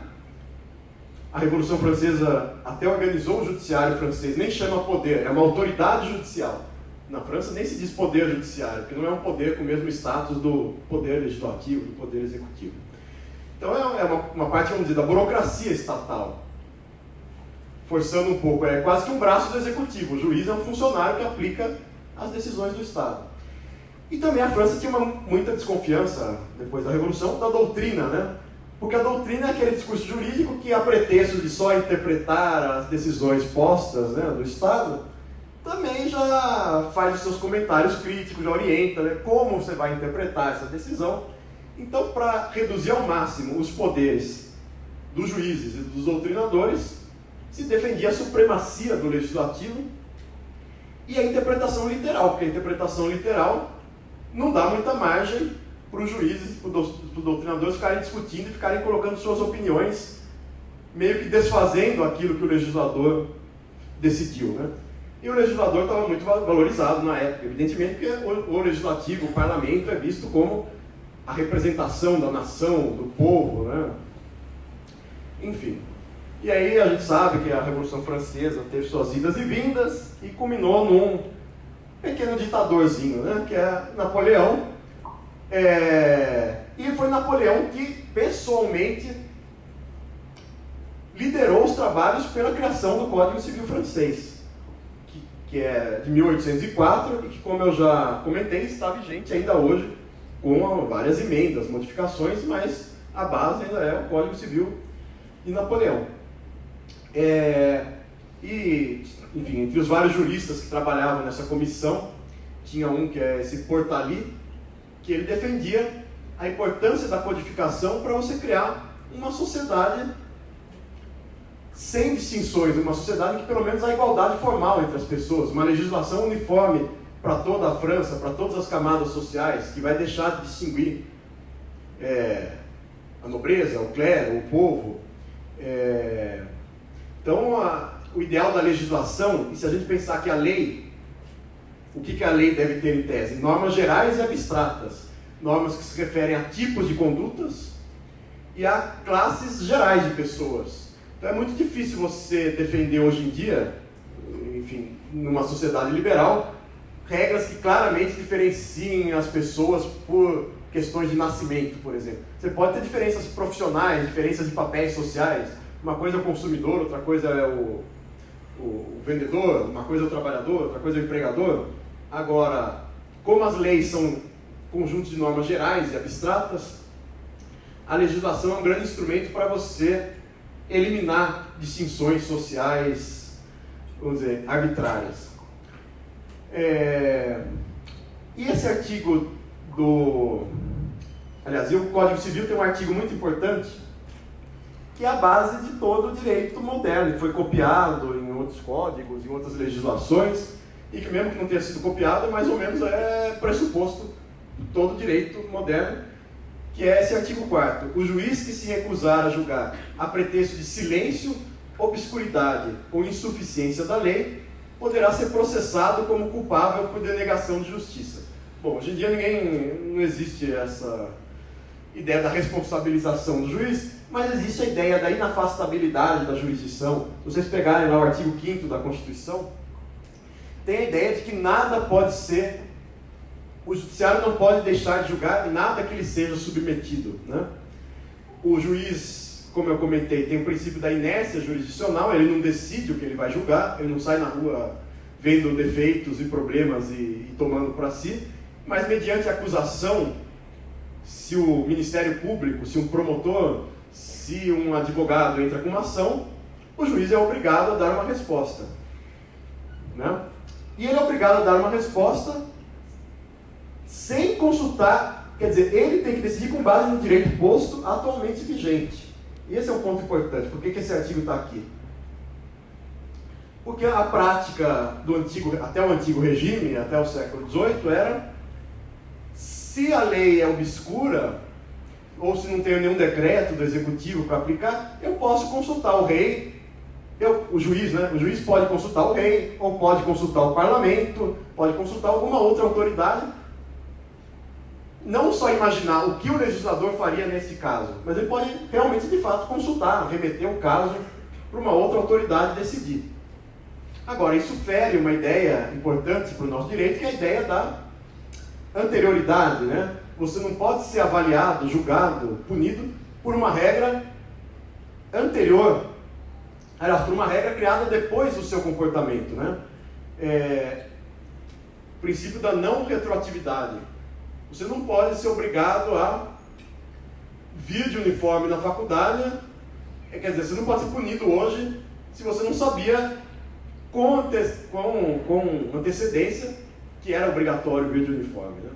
A Revolução Francesa até organizou o judiciário francês, nem chama poder, é uma autoridade judicial. Na França nem se diz poder judiciário, porque não é um poder com o mesmo status do poder legislativo, do poder executivo. Então é uma parte, vamos dizer, da burocracia estatal. Forçando um pouco, é quase que um braço do executivo. O juiz é um funcionário que aplica as decisões do Estado. E também a França tinha muita desconfiança, depois da Revolução, da doutrina, né? Porque a doutrina é aquele discurso jurídico que, a pretexto de só interpretar as decisões postas, né, do Estado, também já faz os seus comentários críticos, já orienta, né, como você vai interpretar essa decisão. Então, para reduzir ao máximo os poderes dos juízes e dos doutrinadores, se defendia a supremacia do legislativo e a interpretação literal, porque a interpretação literal não dá muita margem para os juízes, para os doutrinadores ficarem discutindo e ficarem colocando suas opiniões, meio que desfazendo aquilo que o legislador decidiu, né? E o legislador estava muito valorizado na época, evidentemente, porque o legislativo, o parlamento, é visto como a representação da nação, do povo, né? Enfim. E aí a gente sabe que a Revolução Francesa teve suas idas e vindas e culminou num pequeno ditadorzinho, né? Que é Napoleão. E foi Napoleão que, pessoalmente, liderou os trabalhos pela criação do Código Civil francês, que é de 1804 e que, como eu já comentei, está vigente ainda hoje, com várias emendas, modificações, mas a base ainda é o Código Civil de Napoleão. Enfim, entre os vários juristas que trabalhavam nessa comissão, tinha um que é esse Portalis, que ele defendia a importância da codificação para você criar uma sociedade sem distinções, uma sociedade que pelo menos há igualdade formal entre as pessoas, uma legislação uniforme para toda a França, para todas as camadas sociais, que vai deixar de distinguir a nobreza, o clero, o povo. Então, o ideal da legislação, e se a gente pensar que a lei, o que a lei deve ter em tese? Normas gerais e abstratas. Normas que se referem a tipos de condutas e a classes gerais de pessoas. Então é muito difícil você defender hoje em dia, enfim, numa sociedade liberal, regras que claramente diferenciem as pessoas por questões de nascimento, por exemplo. Você pode ter diferenças profissionais, diferenças de papéis sociais. Uma coisa é o consumidor, outra coisa é o vendedor, uma coisa é o trabalhador, outra coisa é o empregador. Agora, como as leis são conjuntos de normas gerais e abstratas, a legislação é um grande instrumento para você eliminar distinções sociais, vamos dizer, arbitrárias. E esse artigo Aliás, o Código Civil tem um artigo muito importante, que é a base de todo o direito moderno, que foi copiado em outros códigos, em outras legislações, e que mesmo que não tenha sido copiado, mais ou menos é pressuposto de todo o direito moderno, que é esse artigo 4º. O juiz que se recusar a julgar a pretexto de silêncio, obscuridade ou insuficiência da lei, poderá ser processado como culpável por denegação de justiça. Bom, hoje em dia não existe essa ideia da responsabilização do juiz, mas existe a ideia da inafastabilidade da jurisdição. Se vocês pegarem lá o artigo 5º da Constituição, tem a ideia de que nada pode ser, o judiciário não pode deixar de julgar nada que lhe seja submetido, né? O juiz, como eu comentei, tem o princípio da inércia jurisdicional, ele não decide o que ele vai julgar, ele não sai na rua vendo defeitos e problemas e tomando para si, mas mediante a acusação, se o Ministério Público, se um promotor, se um advogado entra com uma ação, o juiz é obrigado a dar uma resposta, né? E ele é obrigado a dar uma resposta sem consultar, quer dizer, ele tem que decidir com base no direito posto atualmente vigente. E esse é um ponto importante. Por que esse artigo está aqui? Porque a prática do até o antigo regime, até o século XVIII, era: se a lei é obscura, ou se não tem nenhum decreto do executivo para aplicar, eu posso consultar o rei, o juiz, né? O juiz pode consultar o rei, ou pode consultar o parlamento, pode consultar alguma outra autoridade. Não só imaginar o que o legislador faria nesse caso, mas ele pode realmente, de fato, consultar, remeter o caso para uma outra autoridade decidir. Agora, isso fere uma ideia importante para o nosso direito, que é a ideia da anterioridade, né? Você não pode ser avaliado, julgado, punido por uma regra anterior, aliás, por uma regra criada depois do seu comportamento, né? Princípio da não retroatividade. Você não pode ser obrigado a vir de uniforme na faculdade, quer dizer, você não pode ser punido hoje se você não sabia com antecedência que era obrigatório vir de uniforme, né?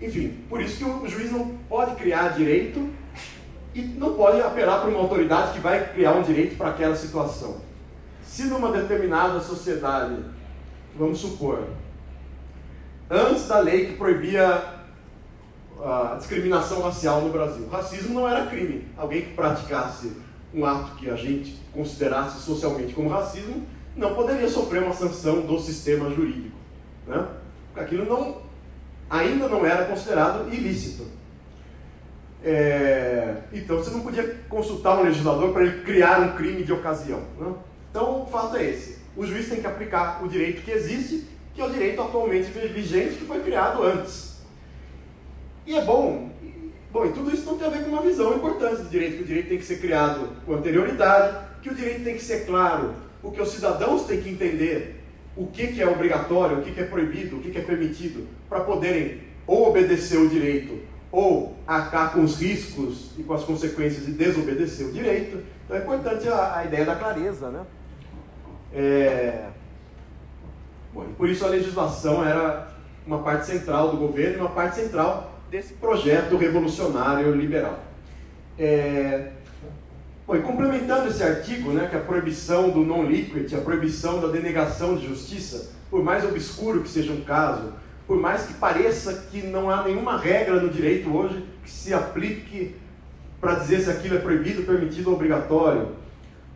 Enfim, por isso que o juiz não pode criar direito e não pode apelar para uma autoridade que vai criar um direito para aquela situação. Se numa determinada sociedade, vamos supor, antes da lei que proibia a discriminação racial no Brasil, o racismo não era crime. Alguém que praticasse um ato que a gente considerasse socialmente como racismo não poderia sofrer uma sanção do sistema jurídico, né? Porque aquilo ainda não era considerado ilícito. Então você não podia consultar um legislador para ele criar um crime de ocasião, né? Então o fato é esse: o juiz tem que aplicar o direito que existe, que é o direito atualmente vigente, que foi criado antes. E é bom, e tudo isso não tem a ver com uma visão importante do direito, que o direito tem que ser criado com anterioridade, que o direito tem que ser claro, porque os cidadãos têm que entender o que é obrigatório, o que é proibido, o que é permitido, para poderem ou obedecer o direito, ou arcar com os riscos e com as consequências de desobedecer o direito. Então é importante a ideia da clareza, né? Por isso a legislação era uma parte central do governo, uma parte central desse projeto revolucionário liberal. E complementando esse artigo, né, que a proibição do non-liquid, a proibição da denegação de justiça, por mais obscuro que seja um caso, por mais que pareça que não há nenhuma regra no direito hoje que se aplique para dizer se aquilo é proibido, permitido ou obrigatório,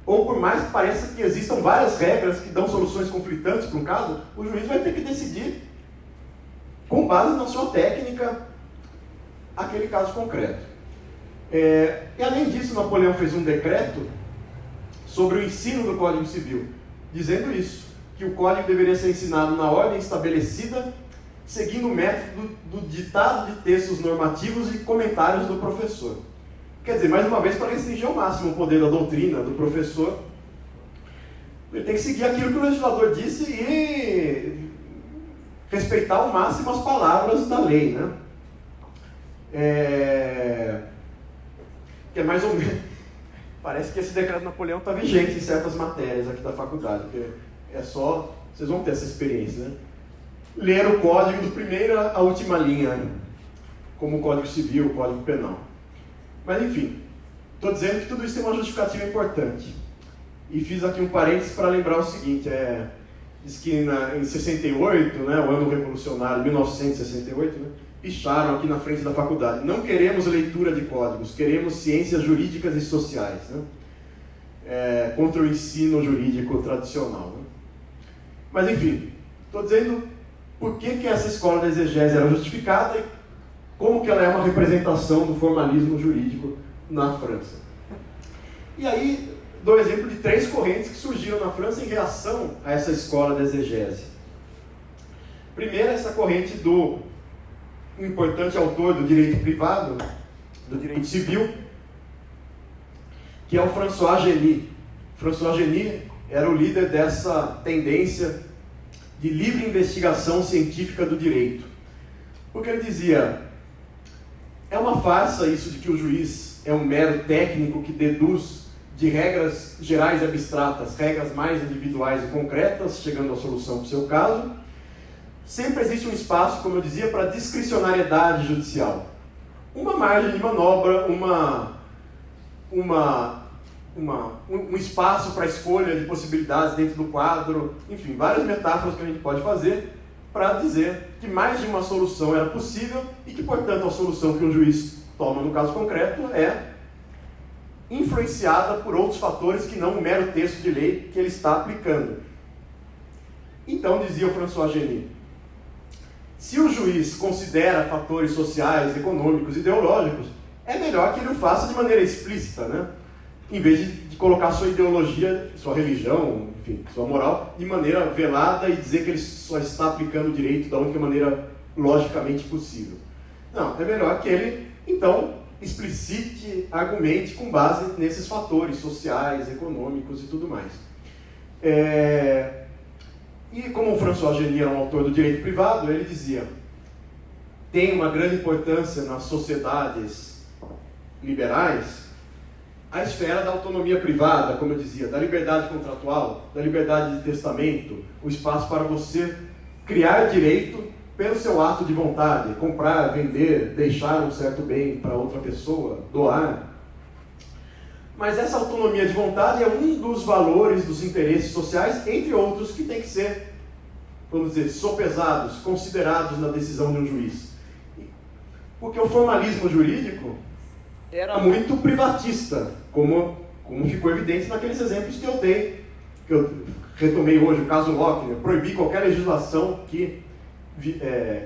ou por mais que pareça que existam várias regras que dão soluções conflitantes para um caso, o juiz vai ter que decidir, com base na sua técnica, aquele caso concreto. E além disso, Napoleão fez um decreto sobre o ensino do Código Civil, dizendo isso, que o Código deveria ser ensinado na ordem estabelecida, seguindo o método do ditado de textos normativos e comentários do professor. Quer dizer, mais uma vez, para restringir ao máximo o poder da doutrina do professor, ele tem que seguir aquilo que o legislador disse e respeitar ao máximo as palavras da lei, né? Que é mais ou menos... Parece que esse decreto de Napoleão está vigente em certas matérias aqui da faculdade, porque é só... Vocês vão ter essa experiência, né? Ler o código do primeira à última linha, como o Código Civil, o Código Penal. Mas, enfim, estou dizendo que tudo isso tem uma justificativa importante. E fiz aqui um parênteses para lembrar o seguinte, diz que em 68, né, o ano revolucionário, 1968, né, picharam aqui na frente da faculdade: não queremos leitura de códigos, queremos ciências jurídicas e sociais, né, contra o ensino jurídico tradicional. Né. Mas enfim, estou dizendo por que essa escola da exegese era justificada e como que ela é uma representação do formalismo jurídico na França. E aí, dou exemplo de 3 correntes que surgiram na França em reação a essa escola da exegese. Primeiro, essa corrente do importante autor do direito privado, do direito civil, que é o François Génie. François Génie era o líder dessa tendência de livre investigação científica do direito. Porque ele dizia: é uma farsa isso de que o juiz é um mero técnico que deduz de regras gerais e abstratas, regras mais individuais e concretas, chegando à solução para o seu caso. Sempre existe um espaço, como eu dizia, para discricionariedade judicial. Uma margem de manobra, um espaço para escolha de possibilidades dentro do quadro, enfim, várias metáforas que a gente pode fazer para dizer que mais de uma solução era possível e que, portanto, a solução que um juiz toma no caso concreto é influenciada por outros fatores que não o mero texto de lei que ele está aplicando. Então, dizia o François Génie, se o juiz considera fatores sociais, econômicos, ideológicos, é melhor que ele o faça de maneira explícita, né? Em vez de colocar sua ideologia, sua religião, enfim, sua moral, de maneira velada e dizer que ele só está aplicando o direito da única maneira logicamente possível. Não, é melhor que ele, então, explicite, argumente com base nesses fatores sociais, econômicos e tudo mais. E como o François Génie era um autor do direito privado, ele dizia: tem uma grande importância nas sociedades liberais a esfera da autonomia privada, como eu dizia, da liberdade contratual, da liberdade de testamento, o espaço para você criar direito pelo seu ato de vontade, comprar, vender, deixar um certo bem para outra pessoa, doar. Mas essa autonomia de vontade é um dos valores dos interesses sociais, entre outros, que tem que ser, vamos dizer, sopesados, considerados na decisão de um juiz. Porque o formalismo jurídico era muito privatista, como ficou evidente naqueles exemplos que eu dei, que eu retomei hoje, o caso Lochner, proibir qualquer legislação que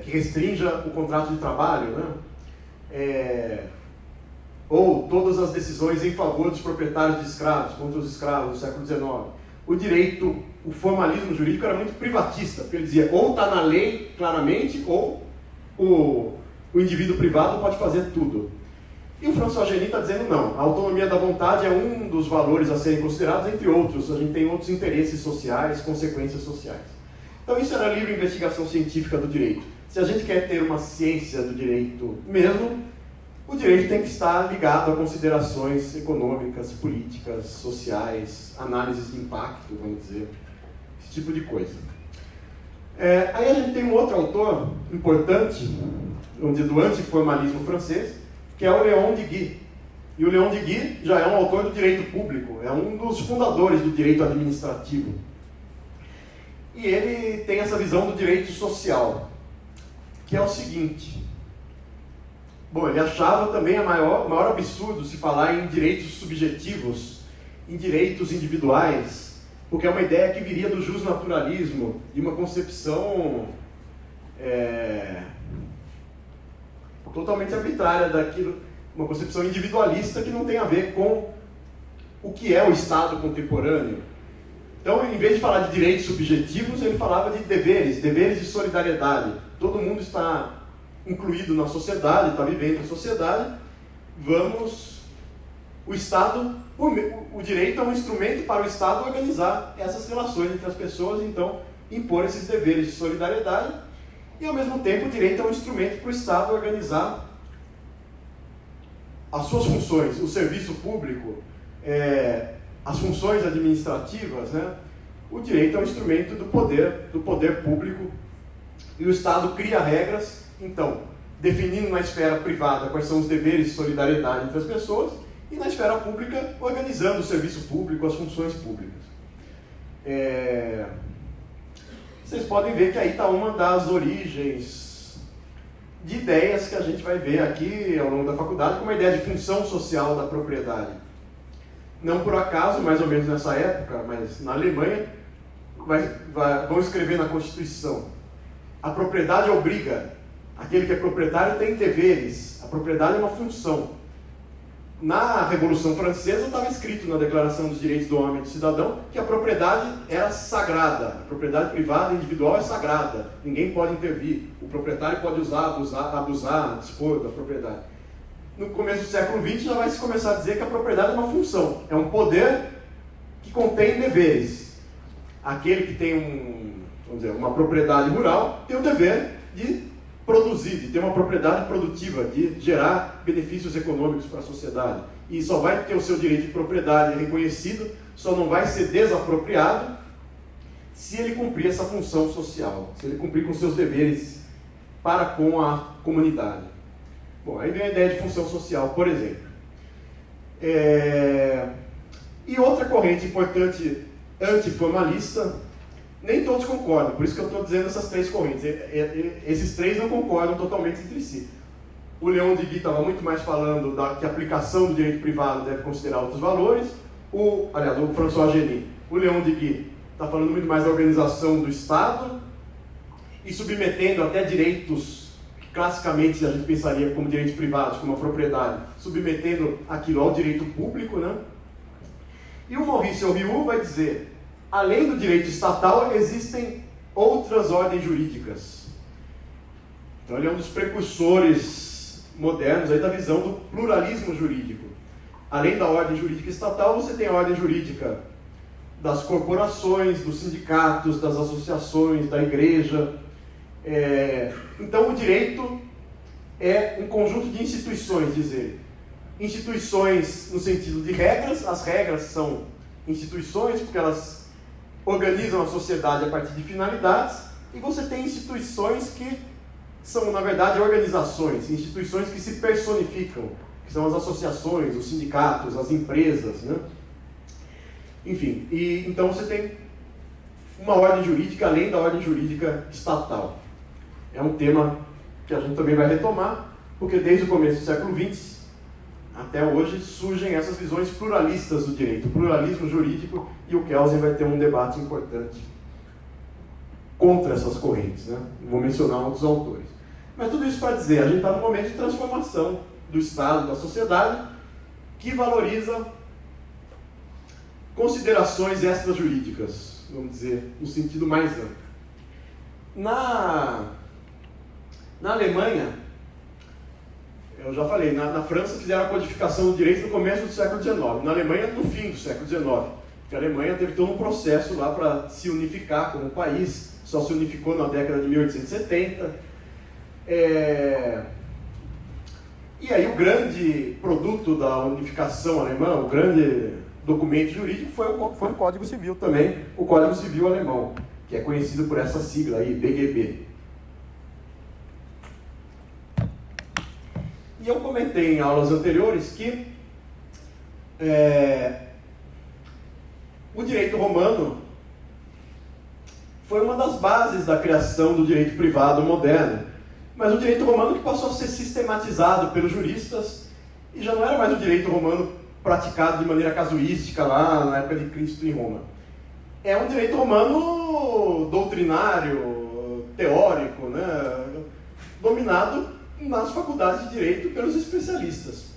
restrinja o contrato de trabalho, né? Ou todas as decisões em favor dos proprietários de escravos, contra os escravos no século XIX. O direito, o formalismo jurídico era muito privatista, porque ele dizia, ou está na lei claramente, ou o indivíduo privado pode fazer tudo. E o François Génie está dizendo não, a autonomia da vontade é um dos valores a serem considerados, entre outros, a gente tem outros interesses sociais, consequências sociais. Então isso era a livre investigação científica do direito. Se a gente quer ter uma ciência do direito mesmo, o direito tem que estar ligado a considerações econômicas, políticas, sociais, análises de impacto, vamos dizer, esse tipo de coisa. Aí a gente tem um outro autor importante, vamos dizer, do antiformalismo francês, que é o Léon de Guy. E o Léon de Guy já é um autor do direito público, é um dos fundadores do direito administrativo. E ele tem essa visão do direito social, que é o seguinte. Bom, ele achava também o maior absurdo se falar em direitos subjetivos, em direitos individuais, porque é uma ideia que viria do justnaturalismo, de uma concepção totalmente arbitrária daquilo, uma concepção individualista que não tem a ver com o que é o Estado contemporâneo. Então, em vez de falar de direitos subjetivos, ele falava de deveres de solidariedade. Todo mundo está incluído na sociedade, está vivendo em sociedade. O Estado, o direito é um instrumento para o Estado organizar essas relações entre as pessoas, então impor esses deveres de solidariedade. E, ao mesmo tempo, o direito é um instrumento para o Estado organizar as suas funções, o serviço público, as funções administrativas, né? O direito é um instrumento do poder público, e o Estado cria regras, então, definindo na esfera privada quais são os deveres de solidariedade entre as pessoas, e na esfera pública, organizando o serviço público, as funções públicas. Vocês podem ver que aí está uma das origens de ideias que a gente vai ver aqui ao longo da faculdade, como a ideia de função social da propriedade. Não por acaso, mais ou menos nessa época, mas na Alemanha, vão escrever na Constituição: a propriedade obriga, aquele que é proprietário tem deveres, a propriedade é uma função. Na Revolução Francesa estava escrito na Declaração dos Direitos do Homem e do Cidadão que a propriedade era sagrada, a propriedade privada e individual é sagrada, ninguém pode intervir, o proprietário pode abusar, dispor da propriedade. No começo do século XX já vai se começar a dizer que a propriedade é uma função, é um poder que contém deveres. Aquele que tem uma propriedade rural tem o dever de produzir, de ter uma propriedade produtiva, de gerar benefícios econômicos para a sociedade. E só vai ter o seu direito de propriedade reconhecido, só não vai ser desapropriado se ele cumprir essa função social, se ele cumprir com seus deveres para com a comunidade. Bom, aí vem a ideia de função social, por exemplo. E outra corrente importante antiformalista, nem todos concordam, por isso que eu estou dizendo essas três correntes. Esses três não concordam totalmente entre si. O Leon de Guy estava muito mais falando que a aplicação do direito privado deve considerar outros valores. O François Génie. O Leon de Guy está falando muito mais da organização do Estado e submetendo até direitos que classicamente a gente pensaria como direitos privados, como a propriedade, submetendo aquilo ao direito público, né? E o Maurice Henriot vai dizer: além do direito estatal, existem outras ordens jurídicas. Então ele é um dos precursores modernos aí da visão do pluralismo jurídico. Além da ordem jurídica estatal, você tem a ordem jurídica das corporações, dos sindicatos, das associações, da igreja. Então o direito é um conjunto de instituições, diz ele. Instituições no sentido de regras, as regras são instituições porque elas organizam a sociedade a partir de finalidades, e você tem instituições que são, na verdade, organizações, instituições que se personificam, que são as associações, os sindicatos, as empresas, né? Enfim, então você tem uma ordem jurídica além da ordem jurídica estatal. É um tema que a gente também vai retomar, porque desde o começo do século XX até hoje surgem essas visões pluralistas do direito, o pluralismo jurídico, e o Kelsen vai ter um debate importante contra essas correntes, né? Vou mencionar um dos autores. Mas tudo isso para dizer, a gente está num momento de transformação do Estado, da sociedade, que valoriza considerações extrajurídicas, vamos dizer, no sentido mais amplo. Na Alemanha, eu já falei, na França fizeram a codificação do direito no começo do século XIX, na Alemanha no fim do século XIX, porque a Alemanha teve todo um processo lá para se unificar como país, só se unificou na década de 1870. E aí o grande produto da unificação alemã, o grande documento jurídico foi o Código Civil também, o Código Civil alemão, que é conhecido por essa sigla aí, BGB. E eu comentei em aulas anteriores que o direito romano foi uma das bases da criação do direito privado moderno, mas o direito romano que passou a ser sistematizado pelos juristas e já não era mais o direito romano praticado de maneira casuística lá na época de Cristo em Roma. É um direito romano doutrinário, teórico, né, dominado nas faculdades de direito pelos especialistas.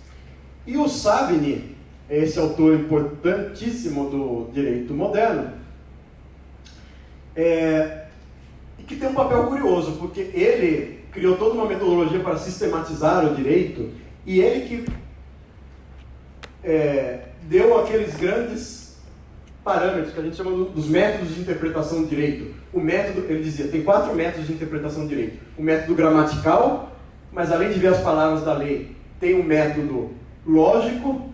E o Savigny, esse autor importantíssimo do direito moderno, que tem um papel curioso, porque ele criou toda uma metodologia para sistematizar o direito, e ele que deu aqueles grandes parâmetros que a gente chama dos métodos de interpretação do direito. O método, ele dizia, tem 4 métodos de interpretação do direito. O método gramatical, mas além de ver as palavras da lei, tem um método lógico,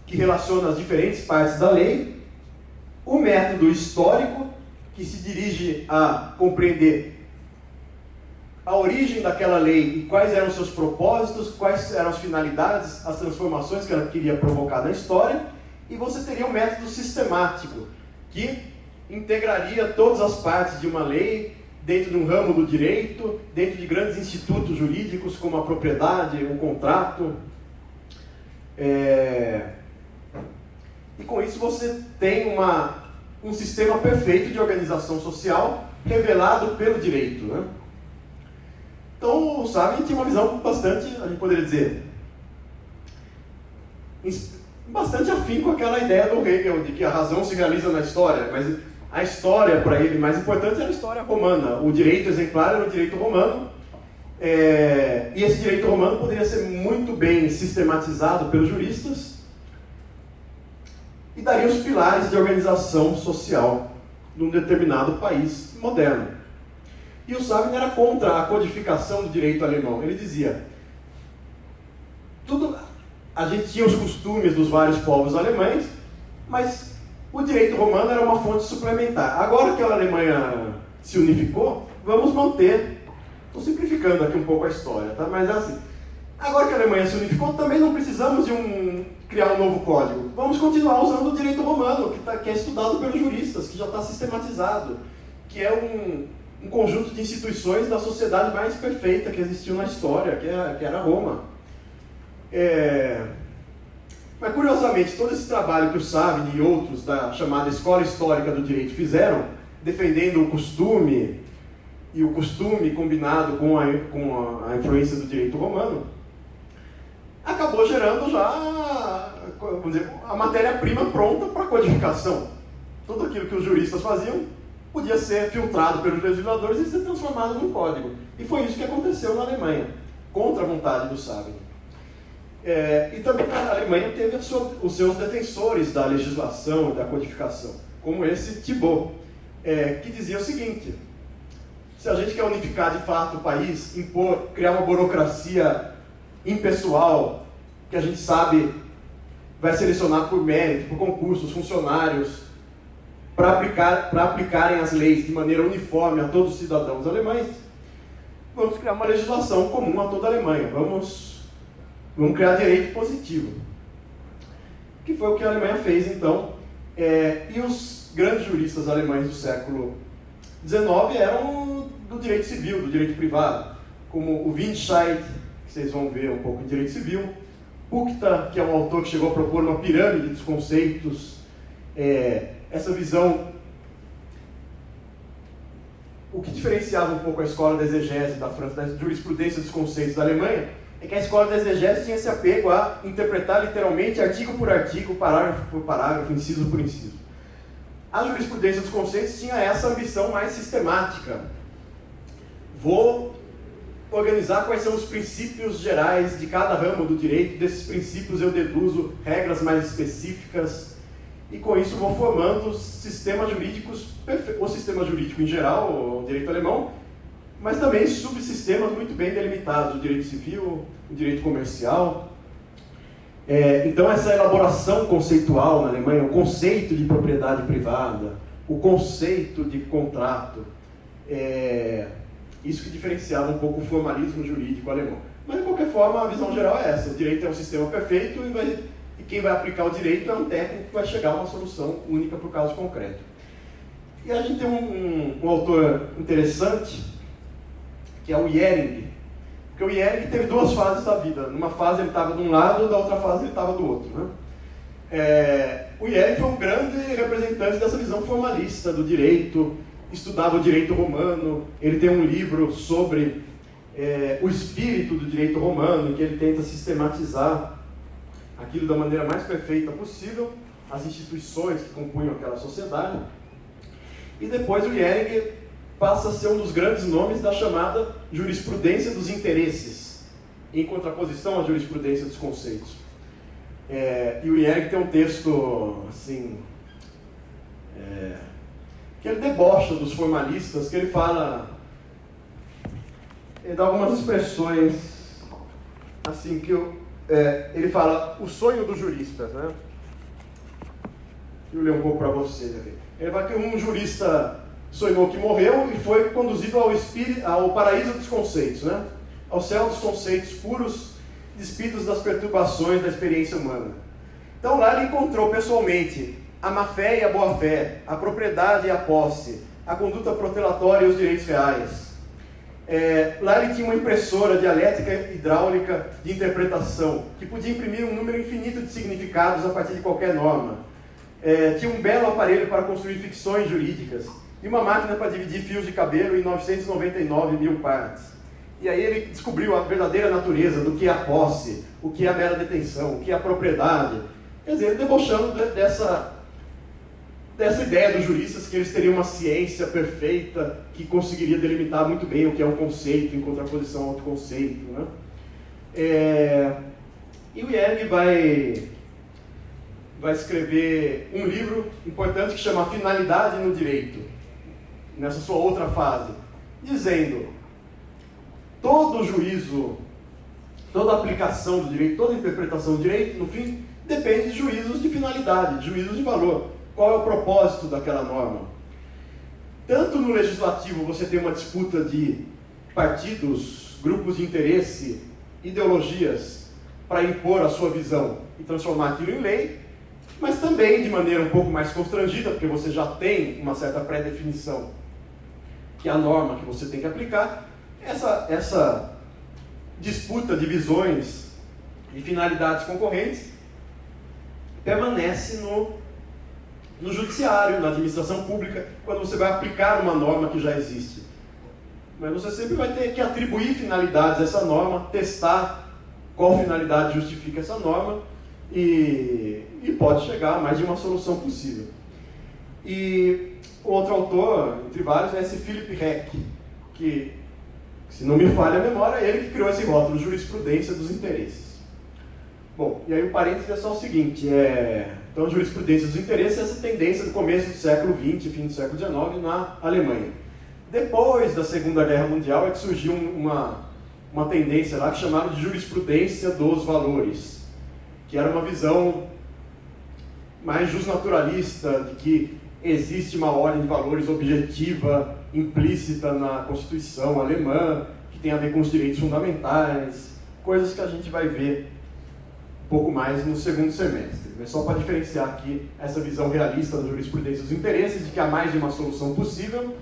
que relaciona as diferentes partes da lei. O método histórico, que se dirige a compreender a origem daquela lei e quais eram os seus propósitos, quais eram as finalidades, as transformações que ela queria provocar na história, e você teria um método sistemático, que integraria todas as partes de uma lei dentro de um ramo do direito, dentro de grandes institutos jurídicos como a propriedade, o contrato. E com isso você tem um sistema perfeito de organização social revelado pelo direito, né? Então, o Savin tinha uma visão bastante, a gente poderia dizer, bastante afim com aquela ideia do Hegel, de que a razão se realiza na história, mas a história, para ele, mais importante era a história romana. O direito exemplar era o direito romano, e esse direito romano poderia ser muito bem sistematizado pelos juristas e daria os pilares de organização social num determinado país moderno. E o Savin era contra a codificação do direito alemão. Ele dizia, a gente tinha os costumes dos vários povos alemães, mas o direito romano era uma fonte suplementar. Agora que a Alemanha se unificou, vamos manter, estou simplificando aqui um pouco a história, tá? Mas é assim, agora que a Alemanha se unificou, também não precisamos criar um novo código. Vamos continuar usando o direito romano, que é estudado pelos juristas, que já está sistematizado, que é um conjunto de instituições da sociedade mais perfeita que existiu na história, que era Roma. Mas, curiosamente, todo esse trabalho que o Savin e outros da chamada Escola Histórica do Direito fizeram, defendendo o costume, e o costume combinado com a influência do direito romano, acabou gerando já, vamos dizer, a matéria-prima pronta para a codificação. Tudo aquilo que os juristas faziam podia ser filtrado pelos legisladores e ser transformado num código. E foi isso que aconteceu na Alemanha, contra a vontade do Savin. E também a Alemanha teve os seus defensores da legislação e da codificação, como esse Thibaut, que dizia o seguinte: se a gente quer unificar de fato o país, criar uma burocracia impessoal, que a gente sabe vai selecionar por mérito, por concurso, os funcionários, para aplicarem as leis de maneira uniforme a todos os cidadãos alemães, vamos criar uma legislação comum a toda a Alemanha. Vamos criar direito positivo. Que foi o que a Alemanha fez, então. E os grandes juristas alemães do século XIX eram do direito civil, do direito privado, como o Windscheid, que vocês vão ver um pouco em direito civil, Puchta, que é um autor que chegou a propor uma pirâmide dos conceitos, essa visão. O que diferenciava um pouco a escola da exegese da França, da jurisprudência dos conceitos da Alemanha, é que a escola da exegese tinha esse apego a interpretar literalmente artigo por artigo, parágrafo por parágrafo, inciso por inciso. A jurisprudência dos conceitos tinha essa ambição mais sistemática. Vou organizar quais são os princípios gerais de cada ramo do direito, desses princípios eu deduzo regras mais específicas, e com isso vou formando sistemas jurídicos, o sistema jurídico em geral, o direito alemão, mas também subsistemas muito bem delimitados, o direito civil, o direito comercial. Então essa elaboração conceitual na Alemanha, o conceito de propriedade privada, o conceito de contrato, isso que diferenciava um pouco o formalismo jurídico alemão. Mas de qualquer forma a visão geral é essa: o direito é um sistema perfeito e quem vai aplicar o direito é um técnico que vai chegar a uma solução única para o caso concreto. E a gente tem um autor interessante, que é o Jhering, porque o Jhering teve duas fases da vida. Numa fase ele estava de um lado, da outra fase ele estava do outro, né? O Jhering foi um grande representante dessa visão formalista do direito, estudava o direito romano. Ele tem um livro sobre o espírito do direito romano, em que ele tenta sistematizar aquilo da maneira mais perfeita possível, as instituições que compunham aquela sociedade. E depois o Jhering passa a ser um dos grandes nomes da chamada jurisprudência dos interesses, em contraposição à jurisprudência dos conceitos. E o Jhering tem um texto assim, que ele debocha dos formalistas, que ele fala, ele dá algumas expressões assim que ele fala o sonho dos juristas, né? Eu leio um pouco para vocês aqui. Ele fala que um jurista sonhou que morreu e foi conduzido ao paraíso dos conceitos, né? Ao céu dos conceitos puros, despidos das perturbações da experiência humana. Então lá ele encontrou pessoalmente a má-fé e a boa-fé, a propriedade e a posse, a conduta protelatória e os direitos reais. Lá ele tinha uma impressora dialética hidráulica de interpretação, que podia imprimir um número infinito de significados a partir de qualquer norma. Tinha um belo aparelho para construir ficções jurídicas e uma máquina para dividir fios de cabelo em 999 mil partes. E aí ele descobriu a verdadeira natureza do que é a posse, o que é a mera detenção, o que é a propriedade. Quer dizer, debochando dessa ideia dos juristas que eles teriam uma ciência perfeita que conseguiria delimitar muito bem o que é um conceito em contraposição ao outro conceito, né? E o Jung vai escrever um livro importante que chama Finalidade no Direito, nessa sua outra fase, dizendo: todo juízo, toda aplicação do direito, toda interpretação do direito, no fim, depende de juízos de finalidade, de juízos de valor. Qual é o propósito daquela norma? Tanto no legislativo você tem uma disputa de partidos, grupos de interesse, ideologias, para impor a sua visão e transformar aquilo em lei, mas também de maneira um pouco mais constrangida, porque você já tem uma certa pré-definição, que é a norma que você tem que aplicar. Essa disputa de visões e finalidades concorrentes permanece no judiciário, na administração pública, quando você vai aplicar uma norma que já existe. Mas você sempre vai ter que atribuir finalidades a essa norma, testar qual finalidade justifica essa norma e pode chegar a mais de uma solução possível. E o outro autor, entre vários, é esse Philip Heck, que, se não me falha a memória, é ele que criou esse rótulo, Jurisprudência dos Interesses. Bom, e aí o parênteses é só o seguinte, então, jurisprudência dos interesses é essa tendência do começo do século XX, fim do século XIX, na Alemanha. Depois da Segunda Guerra Mundial é que surgiu uma tendência lá que chamaram de jurisprudência dos valores, que era uma visão mais justnaturalista, de que existe uma ordem de valores objetiva, implícita na Constituição alemã, que tem a ver com os direitos fundamentais, coisas que a gente vai ver um pouco mais no segundo semestre. É só para diferenciar aqui essa visão realista da jurisprudência dos interesses, de que há mais de uma solução possível,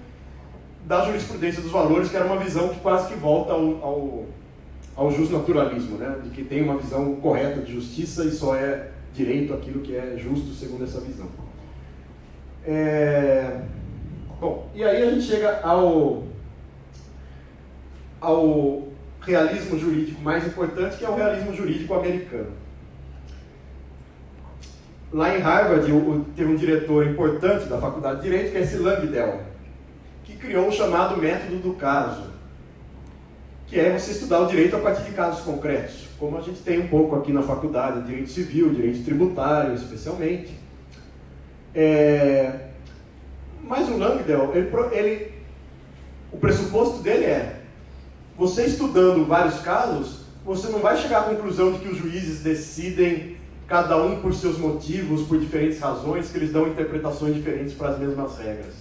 da jurisprudência dos valores, que era uma visão que quase que volta ao justnaturalismo, né? De que tem uma visão correta de justiça e só é direito aquilo que é justo segundo essa visão. Bom, e aí a gente chega ao realismo jurídico mais importante, que é o realismo jurídico americano. Lá em Harvard, teve um diretor importante da Faculdade de Direito, que é esse Langdell, que criou o chamado método do caso, que é você estudar o direito a partir de casos concretos, como a gente tem um pouco aqui na faculdade, direito civil, direito tributário, especialmente. Mas o Langdell, o pressuposto dele você estudando vários casos, você não vai chegar à conclusão de que os juízes decidem, cada um por seus motivos, por diferentes razões, que eles dão interpretações diferentes para as mesmas regras.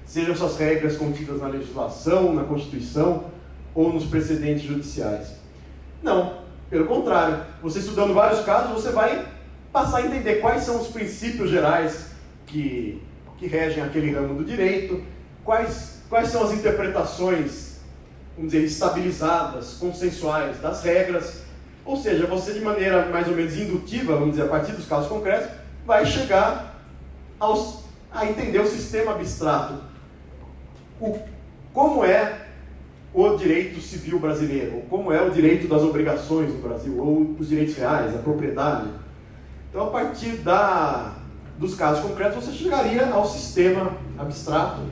Sejam essas regras contidas na legislação, na Constituição ou nos precedentes judiciais. Não, pelo contrário. Você estudando vários casos, você vai passar a entender quais são os princípios gerais que regem aquele ramo do direito, quais são as interpretações, vamos dizer, estabilizadas, consensuais das regras. Ou seja, você de maneira mais ou menos indutiva, vamos dizer, a partir dos casos concretos, vai chegar a entender o sistema abstrato. Como é o direito civil brasileiro, ou como é o direito das obrigações no Brasil, ou os direitos reais, a propriedade. Então, a partir dos casos concretos, você chegaria ao sistema abstrato.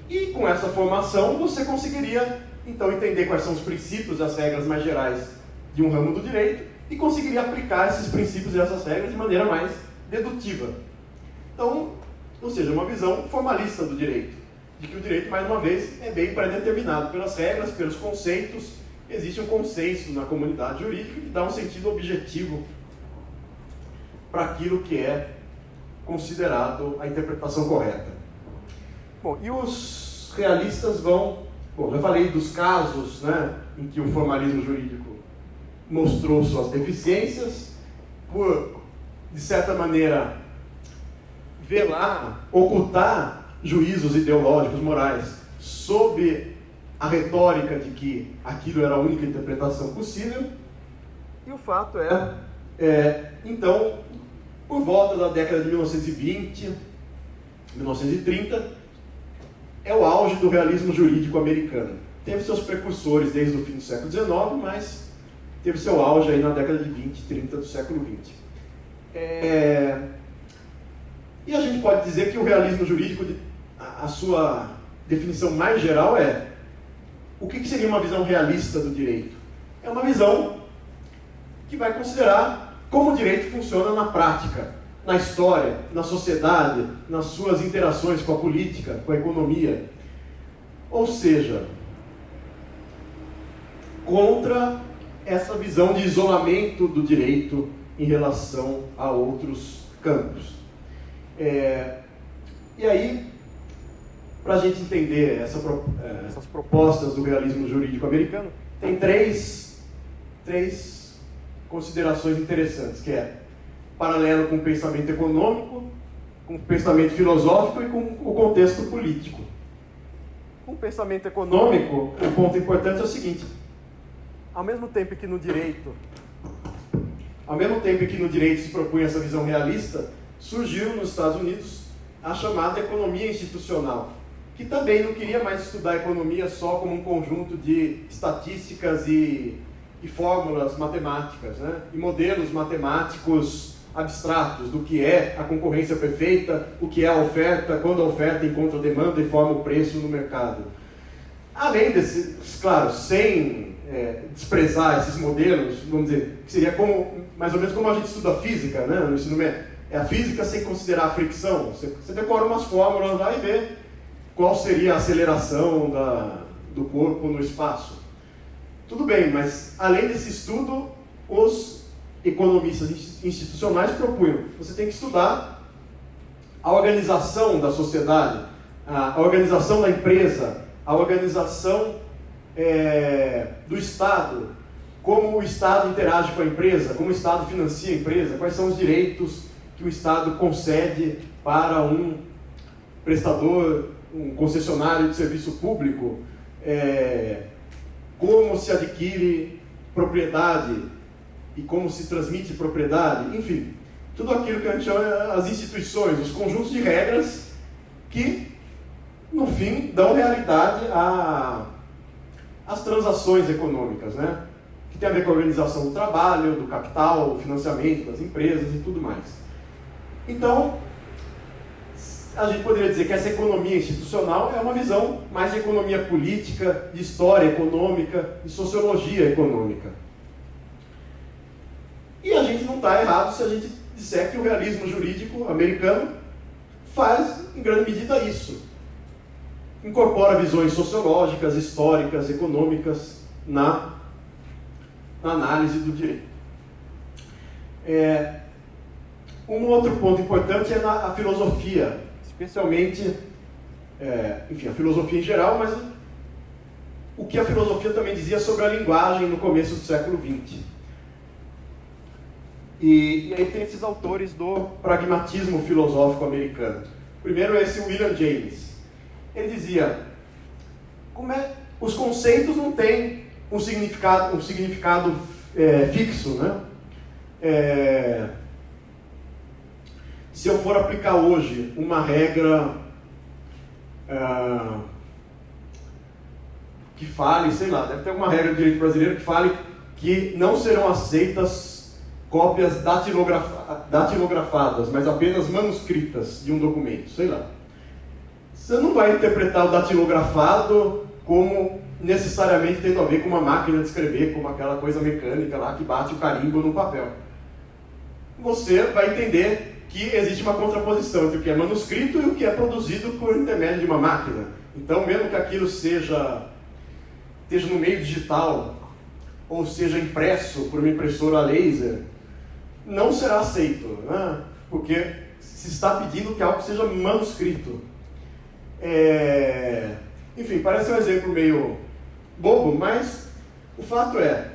E com essa formação, você conseguiria então entender quais são os princípios e as regras mais gerais de um ramo do direito e conseguiria aplicar esses princípios e essas regras de maneira mais dedutiva. Então, ou seja, uma visão formalista do direito, de que o direito, mais uma vez, é bem pré-determinado pelas regras, pelos conceitos. Existe um consenso na comunidade jurídica que dá um sentido objetivo para aquilo que é considerado a interpretação correta. Bom, e os realistas vão... Bom, já falei dos casos, né, em que o formalismo jurídico mostrou suas deficiências, por, de certa maneira, velar, ocultar juízos ideológicos, morais, sob a retórica de que aquilo era a única interpretação possível. E o fato então, por volta da década de 1920, 1930, é o auge do realismo jurídico americano. Teve seus precursores desde o fim do século XIX, mas teve seu auge aí na década de 20 e 30 do século XX. E a gente pode dizer que o realismo jurídico, a sua definição mais geral é: o que seria uma visão realista do direito? É uma visão que vai considerar como o direito funciona na prática, na história, na sociedade, nas suas interações com a política, com a economia. Ou seja, contra essa visão de isolamento do direito em relação a outros campos. E aí, para a gente entender essas propostas do realismo jurídico americano, tem três considerações interessantes, que é paralelo com o pensamento econômico, com o pensamento filosófico e com o contexto político. Com o pensamento econômico, um ponto importante é o seguinte: ao mesmo tempo que no direito se propunha essa visão realista, surgiu nos Estados Unidos a chamada economia institucional, que também não queria mais estudar a economia só como um conjunto de estatísticas e fórmulas matemáticas, né? E modelos matemáticos abstratos do que é a concorrência perfeita, o que é a oferta, quando a oferta encontra a demanda e forma o preço no mercado. Além desses, claro, sem desprezar esses modelos, vamos dizer, que seria mais ou menos como a gente estuda física, né, no ensino médio. É a física sem considerar a fricção. Você decora umas fórmulas lá e vê qual seria a aceleração do corpo no espaço. Tudo bem, mas além desse estudo, os economistas institucionais propunham: você tem que estudar a organização da sociedade, a organização da empresa, a organização do Estado, como o Estado interage com a empresa, como o Estado financia a empresa, quais são os direitos que o Estado concede para um prestador, um concessionário de serviço público, como se adquire propriedade e como se transmite propriedade, enfim, tudo aquilo que a gente chama as instituições, os conjuntos de regras que, no fim, dão realidade às transações econômicas, né? Que tem a ver com a organização do trabalho, do capital, o financiamento das empresas e tudo mais. Então, a gente poderia dizer que essa economia institucional é uma visão mais de economia política, de história econômica, de sociologia econômica. E a gente não está errado se a gente disser que o realismo jurídico americano faz, em grande medida, isso. Incorpora visões sociológicas, históricas, econômicas na análise do direito. Um outro ponto importante é a filosofia, especialmente, a filosofia em geral, mas o que a filosofia também dizia sobre a linguagem no começo do século XX. E aí tem esses autores do pragmatismo filosófico americano. Primeiro é esse William James. Ele dizia: os conceitos não têm um significado fixo, né? Se eu for aplicar hoje uma regra que fale, sei lá, deve ter alguma regra do direito brasileiro que fale que não serão aceitas cópias datilografadas, mas apenas manuscritas de um documento, sei lá. Você não vai interpretar o datilografado como necessariamente tendo a ver com uma máquina de escrever, como aquela coisa mecânica lá que bate o carimbo no papel. Você vai entender que existe uma contraposição entre o que é manuscrito e o que é produzido por intermédio de uma máquina. Então, mesmo que aquilo esteja no meio digital, ou seja impresso por uma impressora laser, não será aceito, né? Porque se está pedindo que algo seja manuscrito. Enfim, parece um exemplo meio bobo, mas o fato é,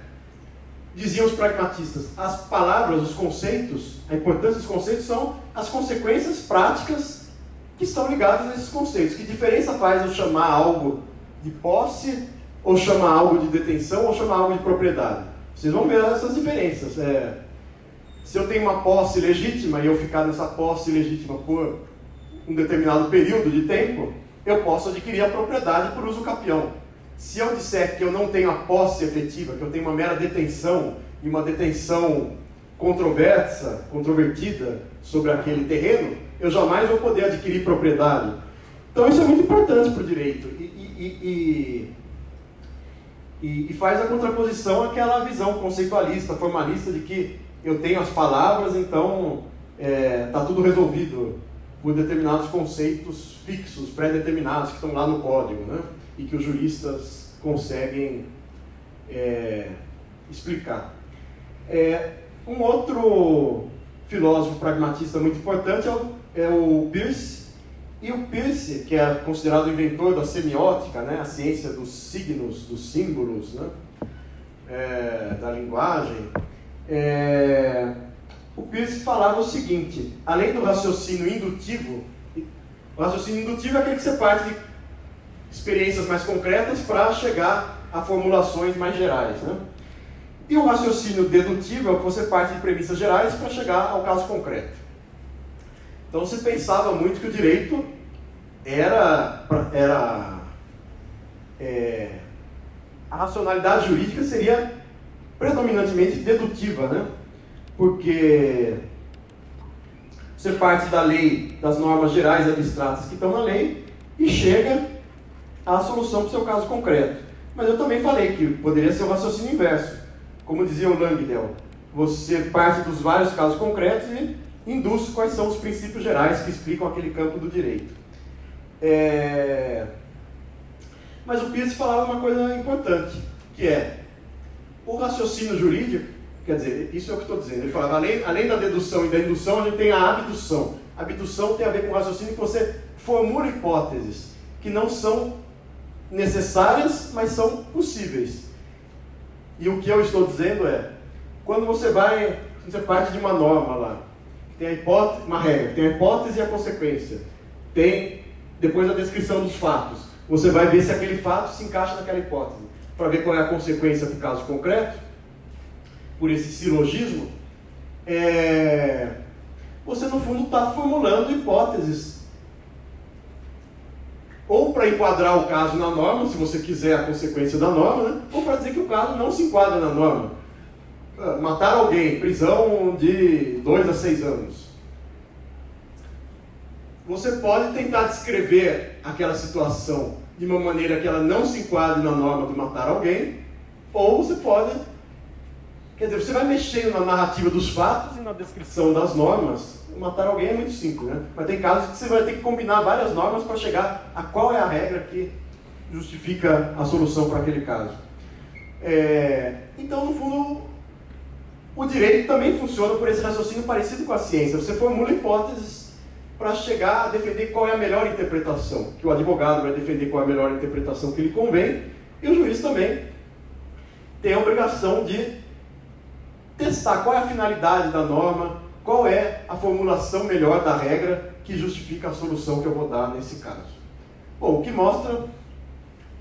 diziam os pragmatistas, as palavras, os conceitos, a importância dos conceitos são as consequências práticas que estão ligadas a esses conceitos. Que diferença faz eu chamar algo de posse, ou chamar algo de detenção, ou chamar algo de propriedade? Vocês vão ver essas diferenças. Se eu tenho uma posse legítima e eu ficar nessa posse legítima por um determinado período de tempo, eu posso adquirir a propriedade por uso capião. Se eu disser que eu não tenho a posse efetiva, que eu tenho uma mera detenção, e uma detenção controvertida sobre aquele terreno, eu jamais vou poder adquirir propriedade. Então isso é muito importante para o direito. E faz a contraposição àquela visão conceitualista, formalista, de que eu tenho as palavras, então está tudo resolvido por determinados conceitos fixos, pré-determinados, que estão lá no código, né? E que os juristas conseguem explicar. Um outro filósofo pragmatista muito importante é o Peirce. E o Peirce, que é considerado o inventor da semiótica, né? A ciência dos signos, dos símbolos, né? Da linguagem, o Peirce falava o seguinte: além do raciocínio indutivo, o raciocínio indutivo é aquele que você parte de experiências mais concretas para chegar a formulações mais gerais, né? E o raciocínio dedutivo é o que você parte de premissas gerais para chegar ao caso concreto. Então se pensava muito que o direito a racionalidade jurídica seria predominantemente dedutiva, né? Porque você parte da lei, das normas gerais e abstratas que estão na lei e chega à solução para o seu caso concreto. Mas eu também falei que poderia ser o raciocínio inverso. Como dizia o Langdell, você parte dos vários casos concretos e induz quais são os princípios gerais que explicam aquele campo do direito. Mas o Peirce falava uma coisa importante, que é o raciocínio jurídico, quer dizer, isso é o que estou dizendo, ele falava, além da dedução e da indução, a gente tem a abdução. A abdução tem a ver com o raciocínio que você formula hipóteses que não são necessárias, mas são possíveis. E o que eu estou dizendo é, quando você parte de uma norma lá, tem a hipótese, uma regra, tem a hipótese e a consequência, tem depois a descrição dos fatos, você vai ver se aquele fato se encaixa naquela hipótese, para ver qual é a consequência do caso concreto, por esse silogismo, você no fundo está formulando hipóteses, ou para enquadrar o caso na norma, se você quiser a consequência da norma, né? Ou para dizer que o caso não se enquadra na norma. Matar alguém, prisão de 2 a 6 anos. Você pode tentar descrever aquela situação de uma maneira que ela não se enquadre na norma de matar alguém, ou você pode, quer dizer, você vai mexendo na narrativa dos fatos e na descrição das normas. Matar alguém é muito simples, né? Mas tem casos que você vai ter que combinar várias normas para chegar a qual é a regra que justifica a solução para aquele caso. Então, no fundo, o direito também funciona por esse raciocínio parecido com a ciência. Você formula hipóteses para chegar a defender qual é a melhor interpretação, que o advogado vai defender qual é a melhor interpretação que lhe convém, e o juiz também tem a obrigação de testar qual é a finalidade da norma, qual é a formulação melhor da regra que justifica a solução que eu vou dar nesse caso. Bom, o que mostra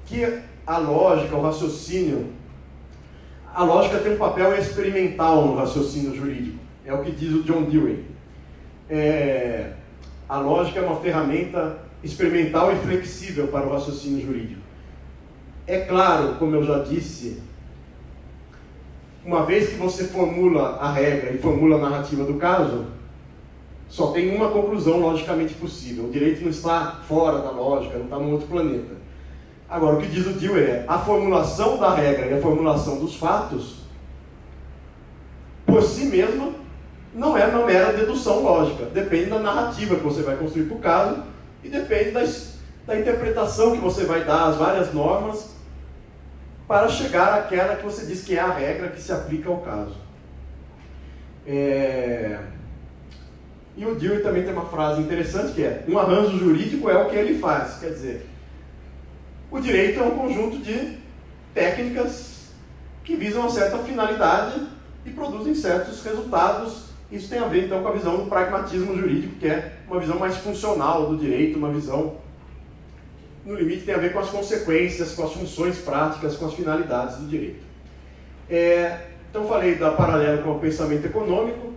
que a lógica, o raciocínio, a lógica tem um papel experimental no raciocínio jurídico. É o que diz o John Dewey. A lógica é uma ferramenta experimental e flexível para o raciocínio jurídico. É claro, como eu já disse, uma vez que você formula a regra e formula a narrativa do caso, só tem uma conclusão logicamente possível. O direito não está fora da lógica, não está num outro planeta. Agora, o que diz o Dewey é a formulação da regra e a formulação dos fatos, por si mesma, não é uma mera dedução lógica. Depende da narrativa que você vai construir para o caso e depende da interpretação que você vai dar às várias normas para chegar àquela que você diz que é a regra que se aplica ao caso. E o Dewey também tem uma frase interessante que é: um arranjo jurídico é o que ele faz. Quer dizer, o direito é um conjunto de técnicas que visam uma certa finalidade e produzem certos resultados. Isso tem a ver, então, com a visão do pragmatismo jurídico, que é uma visão mais funcional do direito, uma visão, no limite, tem a ver com as consequências, com as funções práticas, com as finalidades do direito. Então, falei da paralela com o pensamento econômico,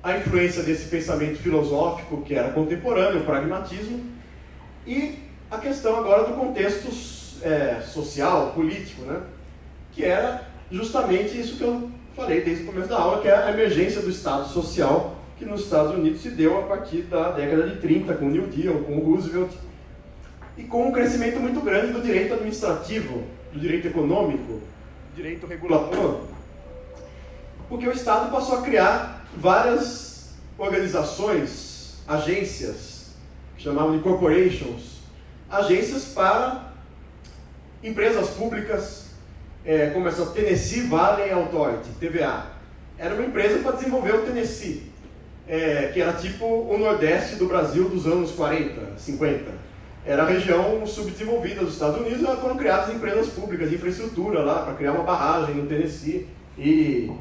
a influência desse pensamento filosófico, que era contemporâneo, o pragmatismo, e a questão agora do contexto social, político, né? Que era justamente isso que eu falei desde o começo da aula, que é a emergência do Estado social, que nos Estados Unidos se deu a partir da década de 30, com o New Deal, com o Roosevelt, e com um crescimento muito grande do direito administrativo, do direito econômico, do direito regulador, porque o Estado passou a criar várias organizações, agências, que chamavam de corporations, agências para empresas públicas, como essa Tennessee Valley Authority, TVA. Era uma empresa para desenvolver o Tennessee, que era tipo o Nordeste do Brasil dos anos 40, 50. Era a região subdesenvolvida dos Estados Unidos, e foram criadas empresas públicas de infraestrutura lá, para criar uma barragem no Tennessee e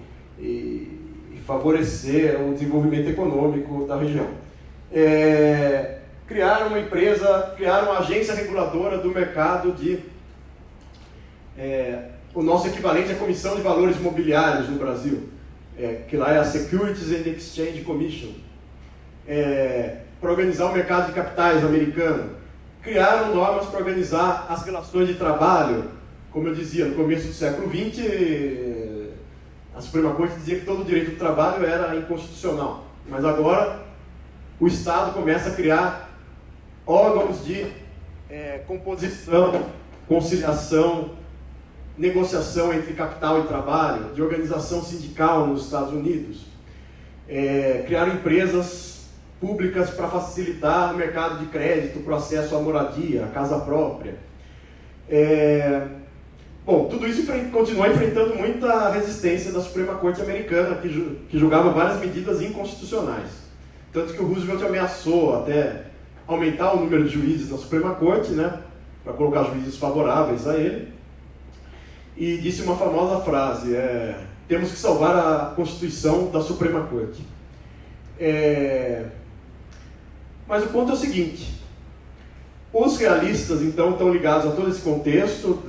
favorecer o desenvolvimento econômico da região. Criaram uma empresa, criaram uma agência reguladora do mercado de... o nosso equivalente à Comissão de Valores Imobiliários no Brasil, que lá é a Securities and Exchange Commission, para organizar o mercado de capitais americano. Criaram normas para organizar as relações de trabalho. Como eu dizia, no começo do século XX, a Suprema Corte dizia que todo o direito do trabalho era inconstitucional. Mas agora, o Estado começa a criar órgãos de composição, conciliação, negociação entre capital e trabalho, de organização sindical nos Estados Unidos. Criaram empresas públicas para facilitar o mercado de crédito, o acesso à moradia, à casa própria. Bom, tudo isso continua enfrentando muita resistência da Suprema Corte americana, que julgava várias medidas inconstitucionais. Tanto que o Roosevelt ameaçou até aumentar o número de juízes na Suprema Corte, né, para colocar juízes favoráveis a ele. E disse uma famosa frase: temos que salvar a Constituição da Suprema Corte. Mas o ponto é o seguinte: os realistas, então, estão ligados a todo esse contexto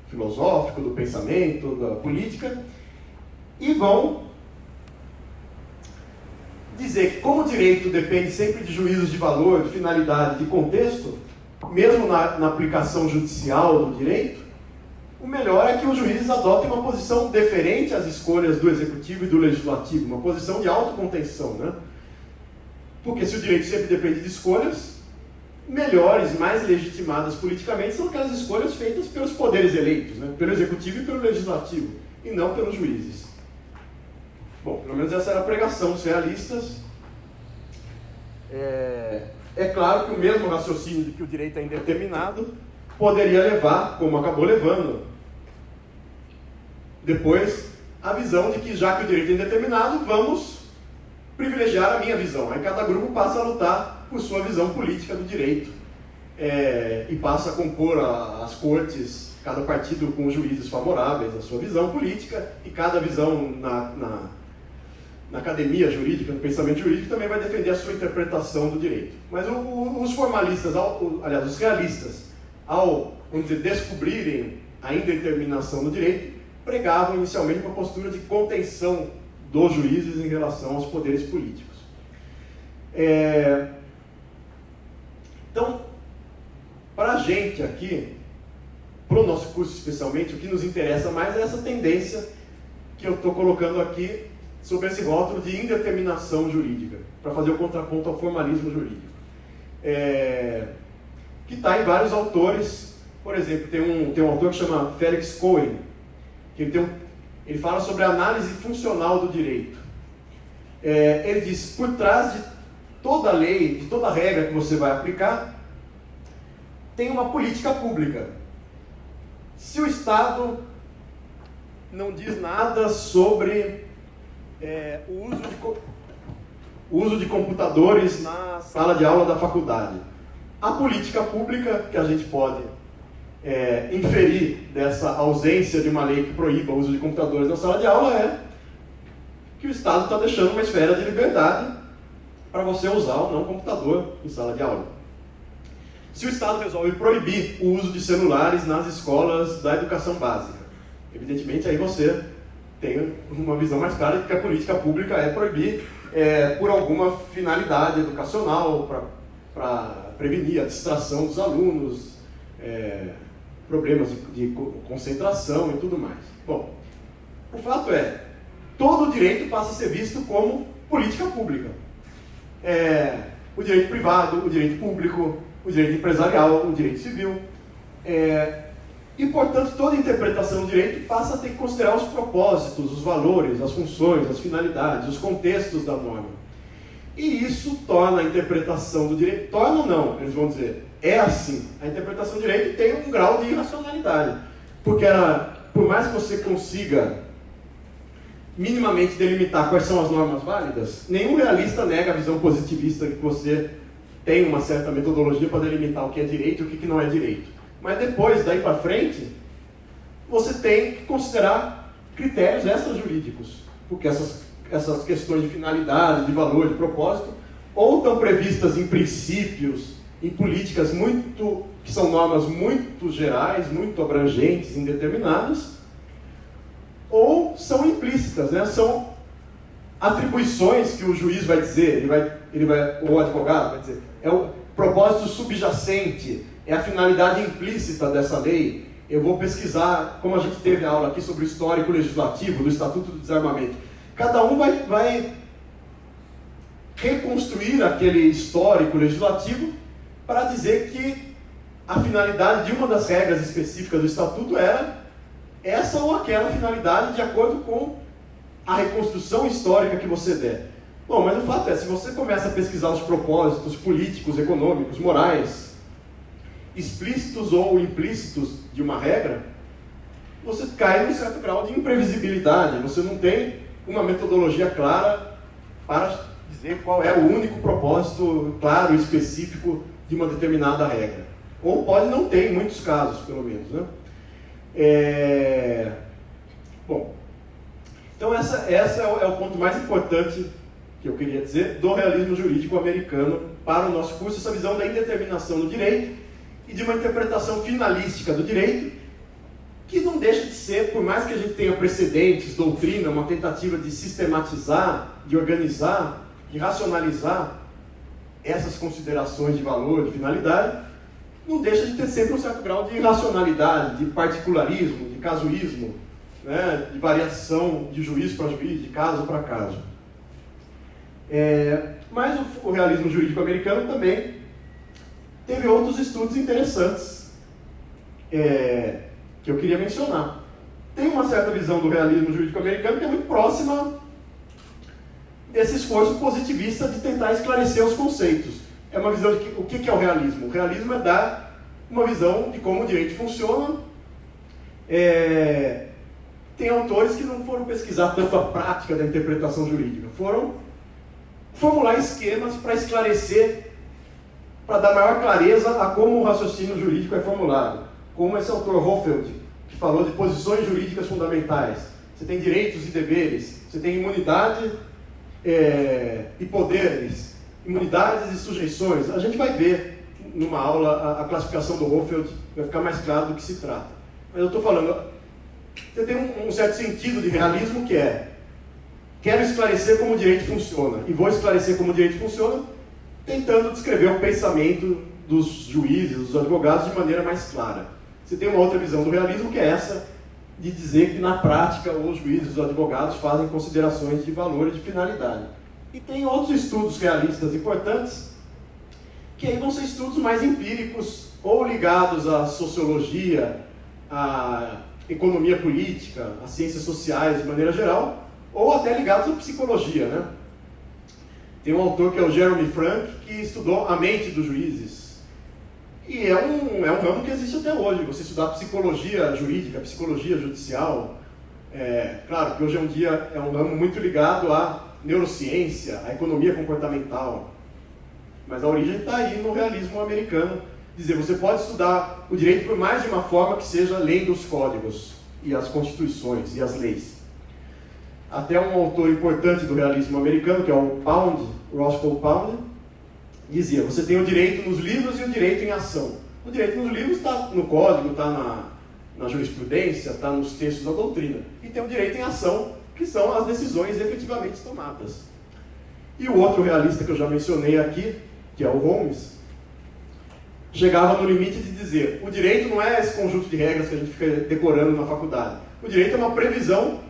filosófico, do pensamento, da política, e vão dizer que, como o direito depende sempre de juízos de valor, de finalidade, de contexto, mesmo na aplicação judicial do direito, o melhor é que os juízes adotem uma posição deferente às escolhas do executivo e do legislativo, uma posição de autocontenção, né? Porque se o direito sempre depende de escolhas, melhores, mais legitimadas politicamente, são aquelas escolhas feitas pelos poderes eleitos, né? Pelo executivo e pelo legislativo, e não pelos juízes. Bom, pelo menos essa era a pregação dos realistas. É claro que o mesmo raciocínio de que o direito é indeterminado poderia levar, como acabou levando, depois, a visão de que, já que o direito é indeterminado, vamos privilegiar a minha visão. Aí cada grupo passa a lutar por sua visão política do direito, e passa a compor as cortes, cada partido com juízes favoráveis à sua visão política, e cada visão na academia jurídica, no pensamento jurídico, também vai defender a sua interpretação do direito. Mas os formalistas, aliás, os realistas, ao, vamos dizer, descobrirem a indeterminação do direito, pregavam inicialmente uma postura de contenção dos juízes em relação aos poderes políticos. Então, para a gente aqui, para o nosso curso especialmente, o que nos interessa mais é essa tendência que eu estou colocando aqui sobre esse rótulo de indeterminação jurídica, para fazer o contraponto ao formalismo jurídico. Que está em vários autores. Por exemplo, tem um autor que chama Felix Cohen, que ele fala sobre a análise funcional do direito. Ele diz: por trás de toda lei, de toda regra que você vai aplicar, tem uma política pública. Se o Estado não diz nada sobre o uso o uso de computadores na sala de aula da faculdade. A política pública que a gente pode inferir dessa ausência de uma lei que proíba o uso de computadores na sala de aula é que o Estado está deixando uma esfera de liberdade para você usar ou não computador em sala de aula. Se o Estado resolve proibir o uso de celulares nas escolas da educação básica, evidentemente aí você tem uma visão mais clara de que a política pública é proibir por alguma finalidade educacional, para prevenir a distração dos alunos, problemas de concentração e tudo mais. Bom, o fato é, todo direito passa a ser visto como política pública. O direito privado, o direito público, o direito empresarial, o direito civil. E, portanto, toda interpretação do direito passa a ter que considerar os propósitos, os valores, as funções, as finalidades, os contextos da norma. E isso torna a interpretação do direito... Torna ou não, eles vão dizer. É assim. A interpretação do direito tem um grau de irracionalidade. Porque, por mais que você consiga minimamente delimitar quais são as normas válidas, nenhum realista nega a visão positivista de que você tem uma certa metodologia para delimitar o que é direito e o que não é direito. Mas depois, daí para frente, você tem que considerar critérios extrajurídicos, porque essas questões de finalidade, de valor, de propósito, ou estão previstas em princípios, em políticas que são normas muito gerais, muito abrangentes, indeterminadas, ou são implícitas, né? São atribuições que o juiz vai dizer, ou o advogado vai dizer, é o propósito subjacente, é a finalidade implícita dessa lei. Eu vou pesquisar, como a gente teve a aula aqui sobre o histórico legislativo do Estatuto do Desarmamento. Cada um vai reconstruir aquele histórico legislativo para dizer que a finalidade de uma das regras específicas do Estatuto era essa ou aquela finalidade de acordo com a reconstrução histórica que você der. Bom, mas o fato é, se você começa a pesquisar os propósitos políticos, econômicos, morais, explícitos ou implícitos de uma regra, você cai num certo grau de imprevisibilidade. Você não tem uma metodologia clara para dizer qual é o único propósito claro e específico de uma determinada regra. Ou pode não ter, em muitos casos, pelo menos, né? Bom, então essa é o ponto mais importante que eu queria dizer do realismo jurídico americano para o nosso curso, essa visão da indeterminação do direito e de uma interpretação finalística do direito, que não deixa de ser, por mais que a gente tenha precedentes, doutrina, uma tentativa de sistematizar, de organizar, de racionalizar essas considerações de valor, de finalidade, não deixa de ter sempre um certo grau de irracionalidade, de particularismo, de casuísmo, né, de variação de juiz para juiz, de caso para caso. Mas o realismo jurídico americano também teve outros estudos interessantes que eu queria mencionar. Tem uma certa visão do realismo jurídico americano que é muito próxima desse esforço positivista de tentar esclarecer os conceitos. É uma visão de o que é o realismo? O realismo é dar uma visão de como o direito funciona. Tem autores que não foram pesquisar tanto a prática da interpretação jurídica, foram formular esquemas para esclarecer, para dar maior clareza a como o raciocínio jurídico é formulado. Como esse autor Hoffeld, que falou de posições jurídicas fundamentais. Você tem direitos e deveres, você tem imunidade e poderes, imunidades e sujeições. A gente vai ver numa aula a classificação do Hoffeld, vai ficar mais claro do que se trata. Mas eu estou falando, você tem um certo sentido de realismo que quero esclarecer como o direito funciona, e vou esclarecer como o direito funciona tentando descrever o pensamento dos juízes, dos advogados de maneira mais clara. Você tem uma outra visão do realismo que é essa de dizer que na prática os juízes, os advogados fazem considerações de valor e de finalidade. E tem outros estudos realistas importantes que aí vão ser estudos mais empíricos ou ligados à sociologia, à economia política, às ciências sociais de maneira geral, ou até ligados à psicologia, né? Tem um autor que é o Jeremy Frank, que estudou a mente dos juízes. E é um ramo que existe até hoje. Você estudar psicologia jurídica, psicologia judicial. Claro que hoje em dia é um ramo muito ligado à neurociência, a economia comportamental. Mas a origem está aí no realismo americano. Dizer, você pode estudar o direito por mais de uma forma que seja lendo os códigos e as constituições e as leis. Até um autor importante do realismo americano, que é o Pound, Roscoe Pound, dizia, você tem o direito nos livros e o direito em ação. O direito nos livros está no código, está na jurisprudência, está nos textos da doutrina. E tem o direito em ação, que são as decisões efetivamente tomadas. E o outro realista que eu já mencionei aqui, que é o Holmes, chegava no limite de dizer, o direito não é esse conjunto de regras que a gente fica decorando na faculdade. O direito é uma previsão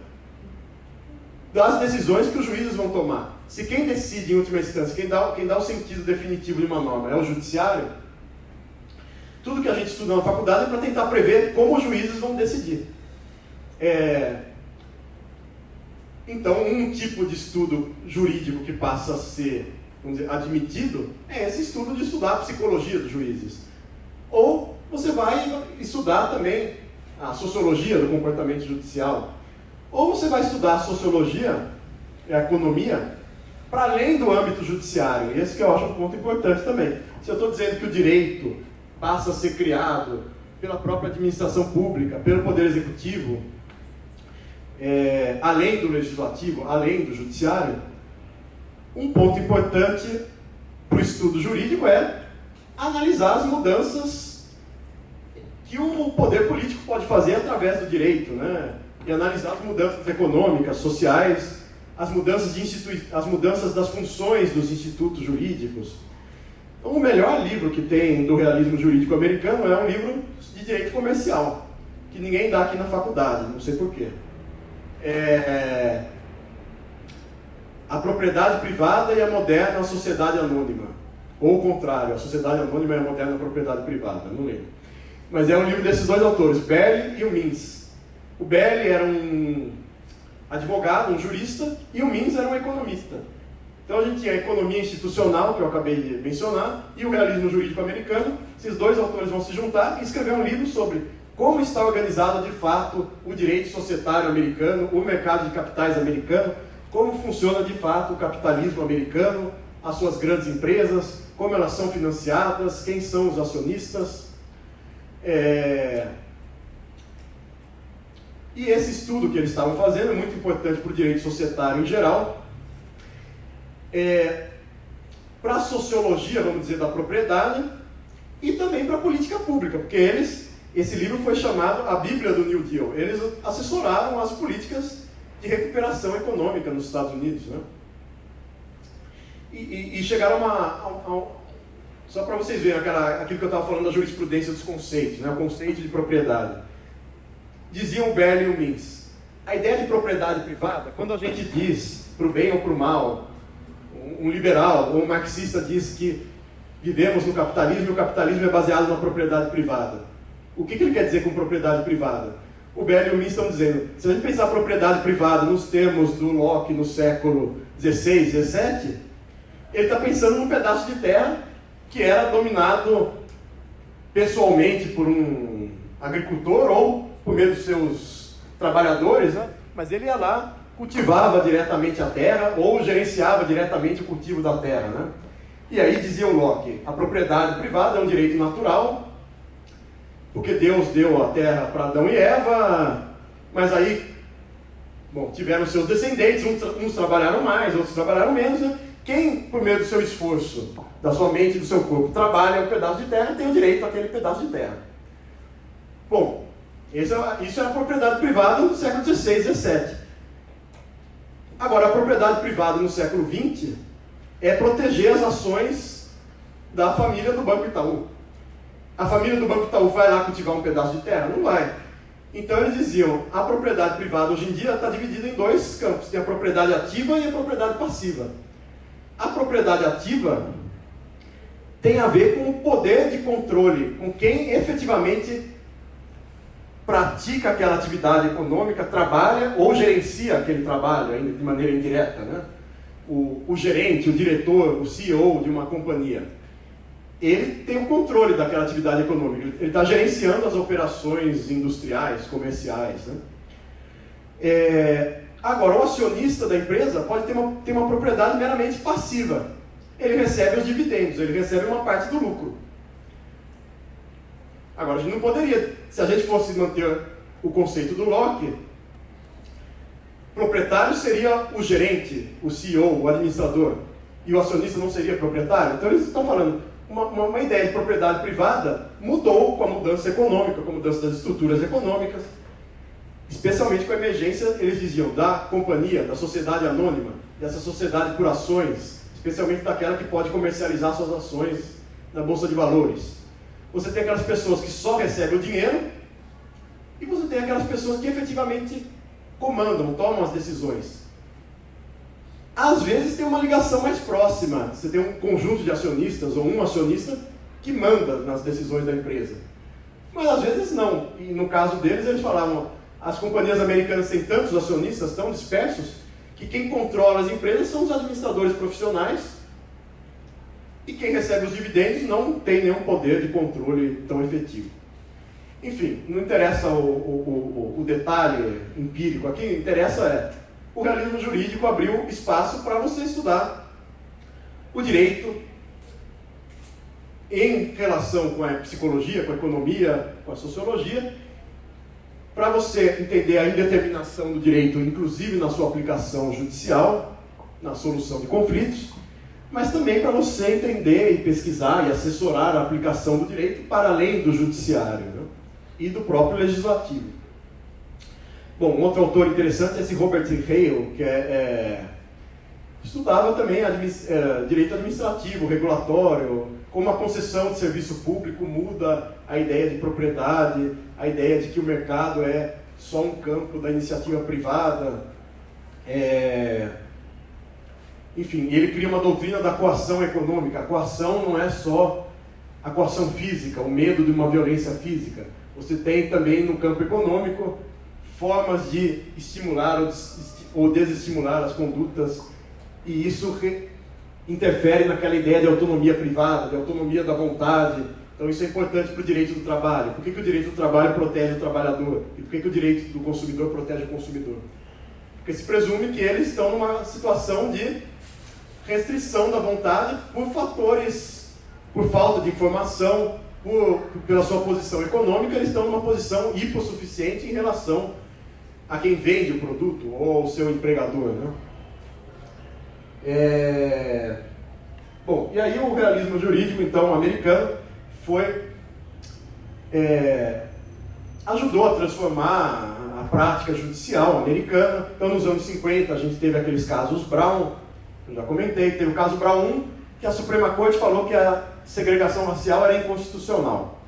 das decisões que os juízes vão tomar. Se quem decide em última instância, quem dá o sentido definitivo de uma norma é o judiciário, tudo que a gente estuda na faculdade é para tentar prever como os juízes vão decidir. Então, um tipo de estudo jurídico que passa a ser, vamos dizer, admitido, é esse estudo de estudar a psicologia dos juízes. Ou você vai estudar também a sociologia do comportamento judicial. Ou você vai estudar a sociologia e a economia para além do âmbito judiciário. E esse que eu acho um ponto importante também. Se eu estou dizendo que o direito passa a ser criado pela própria administração pública, pelo Poder Executivo, além do Legislativo, além do Judiciário, um ponto importante para o estudo jurídico é analisar as mudanças que o poder político pode fazer através do direito, né? E analisar as mudanças econômicas, sociais, as mudanças das funções dos institutos jurídicos. Então, o melhor livro que tem do realismo jurídico americano é um livro de direito comercial, que ninguém dá aqui na faculdade, não sei porquê. A propriedade privada e a moderna sociedade anônima. Ou o contrário, a sociedade anônima e a moderna propriedade privada, não lembro. Mas é um livro desses dois autores, Belli e o Mintz. O Belli era um advogado, um jurista, e o Mintz era um economista. Então a gente tinha a economia institucional, que eu acabei de mencionar, e o realismo jurídico americano. Esses dois autores vão se juntar e escrever um livro sobre como está organizado de fato o direito societário americano, o mercado de capitais americano, como funciona de fato o capitalismo americano, as suas grandes empresas, como elas são financiadas, quem são os acionistas. E esse estudo que eles estavam fazendo é muito importante para o direito societário em geral, para a sociologia, vamos dizer, da propriedade, e também para a política pública, porque esse livro foi chamado a Bíblia do New Deal. Eles assessoraram as políticas de recuperação econômica nos Estados Unidos, né? E chegaram só para vocês verem aquilo que eu estava falando da jurisprudência dos conceitos, né? O conceito de propriedade. Diziam o Belli e o Mintz, a ideia de propriedade privada, quando a gente diz para o bem ou para o mal, um liberal ou um marxista diz que vivemos no capitalismo e o capitalismo é baseado na propriedade privada. O que ele quer dizer com propriedade privada? O Belli e o Mintz estão dizendo, se a gente pensar propriedade privada nos termos do Locke no século XVI, XVII, ele está pensando num pedaço de terra que era dominado pessoalmente por um agricultor ou por meio dos seus trabalhadores, né? Mas ele ia lá, cultivava diretamente a terra ou gerenciava diretamente o cultivo da terra, né? E aí dizia o Locke, a propriedade privada é um direito natural, porque Deus deu a terra para Adão e Eva, mas aí, tiveram seus descendentes, uns trabalharam mais, outros trabalharam menos, né? Quem, por meio do seu esforço, da sua mente e do seu corpo, trabalha um pedaço de terra, tem o direito àquele pedaço de terra. Bom, isso é a propriedade privada no século XVI, XVII. Agora, a propriedade privada no século XX é proteger as ações da família do Banco Itaú. A família do Banco Itaú vai lá cultivar um pedaço de terra? Não vai. Então eles diziam, a propriedade privada hoje em dia está dividida em dois campos. Tem a propriedade ativa e a propriedade passiva. A propriedade ativa tem a ver com o poder de controle, com quem efetivamente pratica aquela atividade econômica, trabalha ou gerencia aquele trabalho, ainda de maneira indireta, né? O gerente, o diretor, o CEO de uma companhia, ele tem o controle daquela atividade econômica, ele está gerenciando as operações industriais, comerciais, né? Agora, o acionista da empresa pode ter uma propriedade meramente passiva. Ele recebe os dividendos, ele recebe uma parte do lucro. Agora, a gente não poderia, se a gente fosse manter o conceito do Locke, o proprietário seria o gerente, o CEO, o administrador, e o acionista não seria proprietário. Então, eles estão falando, uma ideia de propriedade privada mudou com a mudança econômica, com a mudança das estruturas econômicas, especialmente com a emergência, eles diziam, da companhia, da sociedade anônima, dessa sociedade por ações, especialmente daquela que pode comercializar suas ações na Bolsa de Valores. Você tem aquelas pessoas que só recebem o dinheiro e você tem aquelas pessoas que efetivamente comandam, tomam as decisões. Às vezes tem uma ligação mais próxima, você tem um conjunto de acionistas ou um acionista que manda nas decisões da empresa. Mas às vezes não, e no caso deles eles falavam, as companhias americanas têm tantos acionistas tão dispersos que quem controla as empresas são os administradores profissionais e quem recebe os dividendos não tem nenhum poder de controle tão efetivo. Enfim, não interessa o detalhe empírico aqui, interessa o realismo jurídico abriu espaço para você estudar o direito em relação com a psicologia, com a economia, com a sociologia, para você entender a indeterminação do direito, inclusive na sua aplicação judicial, na solução de conflitos, mas também para você entender e pesquisar e assessorar a aplicação do direito para além do judiciário, né? E do próprio legislativo. Bom, um outro autor interessante é esse Robert Hale, que estudava também direito administrativo, regulatório, como a concessão de serviço público muda a ideia de propriedade, a ideia de que o mercado é só um campo da iniciativa privada. Enfim, ele cria uma doutrina da coação econômica. A coação não é só a coação física, o medo de uma violência física. Você tem também no campo econômico formas de estimular ou desestimular as condutas, e isso interfere naquela ideia de autonomia privada, de autonomia da vontade. Então isso é importante para o direito do trabalho. Por que o direito do trabalho protege o trabalhador? E por que o direito do consumidor protege o consumidor? Porque se presume que eles estão numa situação de restrição da vontade por fatores, por falta de informação, pela sua posição econômica, eles estão numa posição hipossuficiente em relação a quem vende o produto ou ao seu empregador, né? Bom, e aí o realismo jurídico, então, americano, ajudou a transformar a prática judicial americana. Então, nos anos 50, a gente teve aqueles casos Brown, eu já comentei, teve o caso Brown 1, que a Suprema Corte falou que a segregação racial era inconstitucional.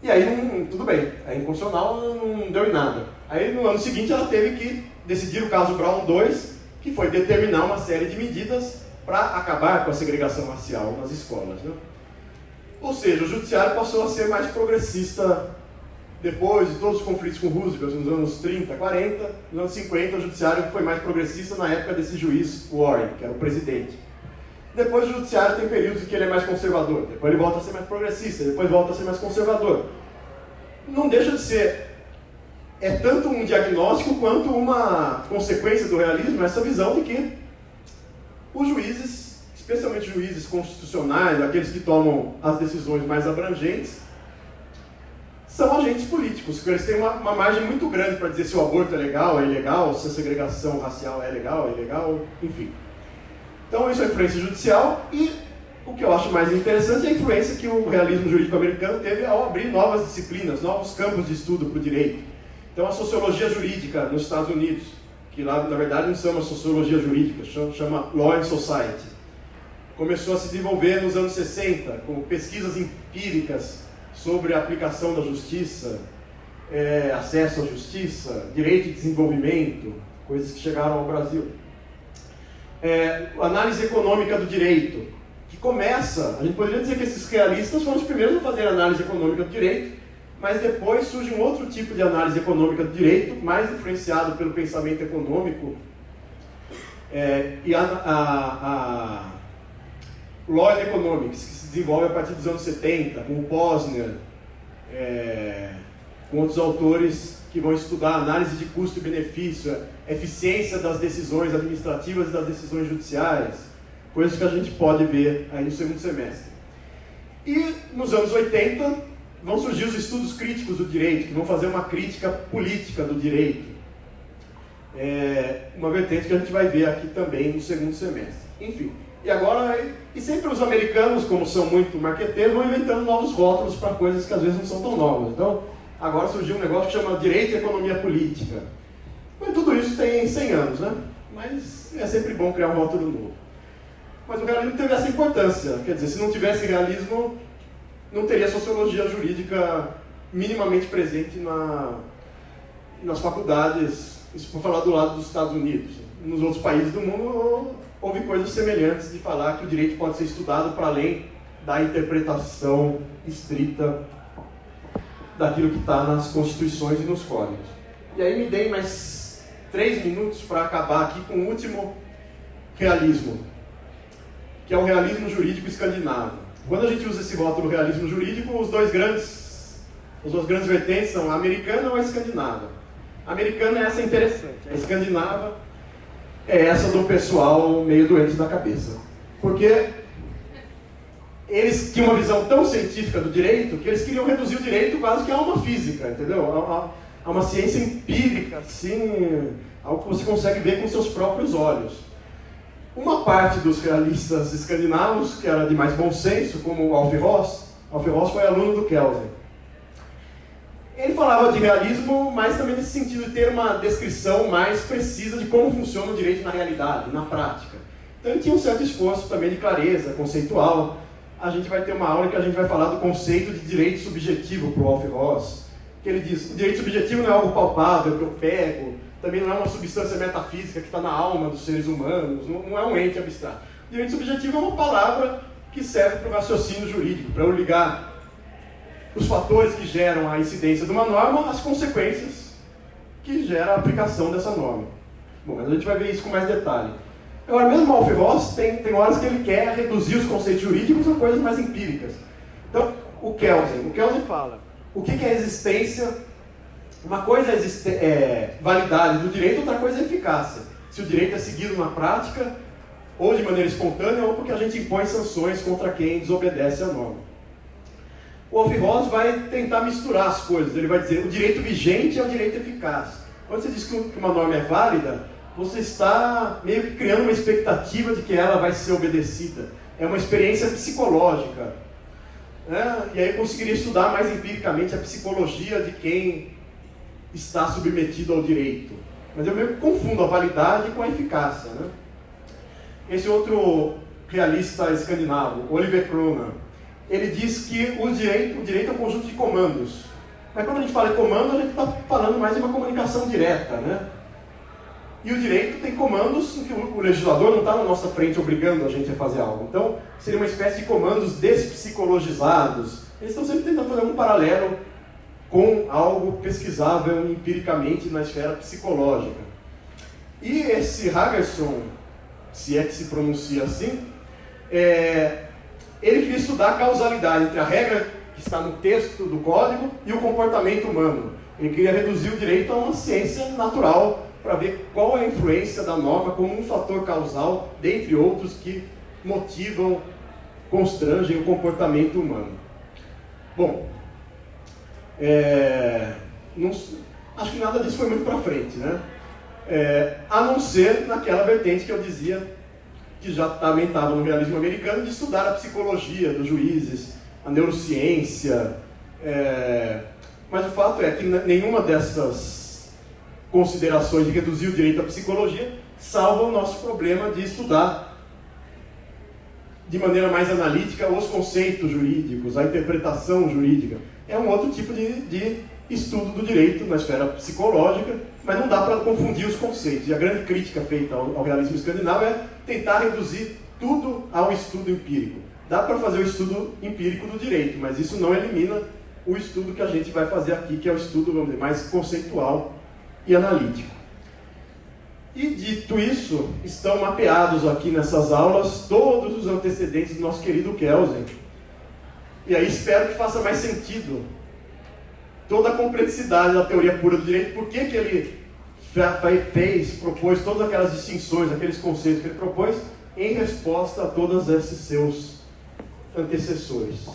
E aí, tudo bem, é inconstitucional, não deu em nada. Aí, no ano seguinte, ela teve que decidir o caso Brown 2, que foi determinar uma série de medidas para acabar com a segregação racial nas escolas, né? Ou seja, o judiciário passou a ser mais progressista depois de todos os conflitos com Roosevelt, nos anos 30, 40, nos anos 50, o judiciário foi mais progressista na época desse juiz Warren, que era o presidente. Depois o judiciário tem períodos em que ele é mais conservador, depois ele volta a ser mais progressista, depois volta a ser mais conservador. Não deixa de ser, tanto um diagnóstico quanto uma consequência do realismo, essa visão de que os juízes, especialmente juízes constitucionais, aqueles que tomam as decisões mais abrangentes, são agentes políticos, porque eles têm uma margem muito grande para dizer se o aborto é legal, é ilegal, se a segregação racial é legal, enfim. Então isso é influência judicial, e o que eu acho mais interessante é a influência que o realismo jurídico americano teve ao abrir novas disciplinas, novos campos de estudo para o direito. Então a sociologia jurídica nos Estados Unidos, que lá na verdade não chama sociologia jurídica, chama Law and Society, começou a se desenvolver nos anos 60, com pesquisas empíricas sobre a aplicação da justiça, acesso à justiça, direito de desenvolvimento, coisas que chegaram ao Brasil. Análise econômica do direito, que começa, a gente poderia dizer que esses realistas foram os primeiros a fazer análise econômica do direito, mas depois surge um outro tipo de análise econômica do direito, mais influenciado pelo pensamento econômico, e a Law and Economics, que se desenvolve a partir dos anos 70, com o Posner, com outros autores que vão estudar análise de custo e benefício, eficiência das decisões administrativas e das decisões judiciais, coisas que a gente pode ver aí no segundo semestre. E nos anos 80 vão surgir os estudos críticos do direito, que vão fazer uma crítica política do direito. Uma vertente que a gente vai ver aqui também no segundo semestre. Enfim, e sempre os americanos, como são muito marqueteiros, vão inventando novos rótulos para coisas que às vezes não são tão novas. Então, agora surgiu um negócio que chama Direito e Economia Política. Mas tudo isso tem 100 anos, né? Mas é sempre bom criar um rótulo novo. Mas o realismo teve essa importância. Quer dizer, se não tivesse realismo, não teria sociologia jurídica minimamente presente nas faculdades. Isso por falar do lado dos Estados Unidos. Nos outros países do mundo, houve coisas semelhantes de falar que o direito pode ser estudado para além da interpretação estrita daquilo que está nas constituições e nos códigos. E aí me dei mais 3 minutos para acabar aqui com o último realismo, que é o realismo jurídico escandinavo. Quando a gente usa esse rótulo realismo jurídico, as duas grandes vertentes são a americana ou a escandinava. A americana é essa interessante, a escandinava é essa do pessoal meio doente da cabeça. Porque eles tinham uma visão tão científica do direito que eles queriam reduzir o direito quase que a uma física, entendeu? A uma ciência empírica, assim, algo que você consegue ver com seus próprios olhos. Uma parte dos realistas escandinavos, que era de mais bom senso, como o Alf Ross foi aluno do Kelsen. Ele falava de realismo, mas também nesse sentido de ter uma descrição mais precisa de como funciona o direito na realidade, na prática. Então ele tinha um certo esforço também de clareza conceitual. A gente vai ter uma aula que a gente vai falar do conceito de direito subjetivo para o Alf Ross, que ele diz que o direito subjetivo não é algo palpável que eu pego, também não é uma substância metafísica que está na alma dos seres humanos, não é um ente abstrato. O direito subjetivo é uma palavra que serve para o raciocínio jurídico, para eu ligar os fatores que geram a incidência de uma norma às consequências que gera a aplicação dessa norma. Bom, mas a gente vai ver isso com mais detalhe. Agora, mesmo o Alf Ross tem horas que ele quer reduzir os conceitos jurídicos a coisas mais empíricas. Então, o Kelsen fala, o que é existência? Uma coisa é validade do direito, outra coisa é eficácia. Se o direito é seguido na prática, ou de maneira espontânea, ou porque a gente impõe sanções contra quem desobedece à norma. O Alf Ross vai tentar misturar as coisas. Ele vai dizer, o direito vigente é o direito eficaz. Quando você diz que uma norma é válida, você está meio que criando uma expectativa de que ela vai ser obedecida. É uma experiência psicológica. Né? E aí eu conseguiria estudar mais empiricamente a psicologia de quem está submetido ao direito. Mas eu meio que confundo a validade com a eficácia. Né? Esse outro realista escandinavo, Oliver Kroner, ele diz que o direito é um conjunto de comandos. Mas quando a gente fala em comando, a gente está falando mais de uma comunicação direta, né? E o direito tem comandos em que o legislador não está na nossa frente obrigando a gente a fazer algo. Então, seria uma espécie de comandos despsicologizados. Eles estão sempre tentando fazer um paralelo com algo pesquisável empiricamente na esfera psicológica. E esse Hagerson, se é que se pronuncia assim, ele queria estudar a causalidade entre a regra que está no texto do código e o comportamento humano. Ele queria reduzir o direito a uma ciência natural para ver qual é a influência da norma como um fator causal, dentre outros que motivam, constrangem o comportamento humano. Bom, acho que nada disso foi muito para frente, né? A não ser naquela vertente que eu dizia que já também estava no realismo americano, de estudar a psicologia dos juízes, a neurociência. Mas o fato é que nenhuma dessas considerações de reduzir o direito à psicologia salva o nosso problema de estudar de maneira mais analítica os conceitos jurídicos, a interpretação jurídica. É um outro tipo de estudo do direito na esfera psicológica, mas não dá para confundir os conceitos. E a grande crítica feita ao realismo escandinavo é tentar reduzir tudo ao estudo empírico. Dá para fazer o estudo empírico do direito, mas isso não elimina o estudo que a gente vai fazer aqui, que é o estudo, vamos dizer, mais conceitual e analítico. E dito isso, estão mapeados aqui nessas aulas todos os antecedentes do nosso querido Kelsen. E aí espero que faça mais sentido toda a complexidade da teoria pura do direito, por que ele propôs todas aquelas distinções, aqueles conceitos que ele propôs, em resposta a todos esses seus antecessores.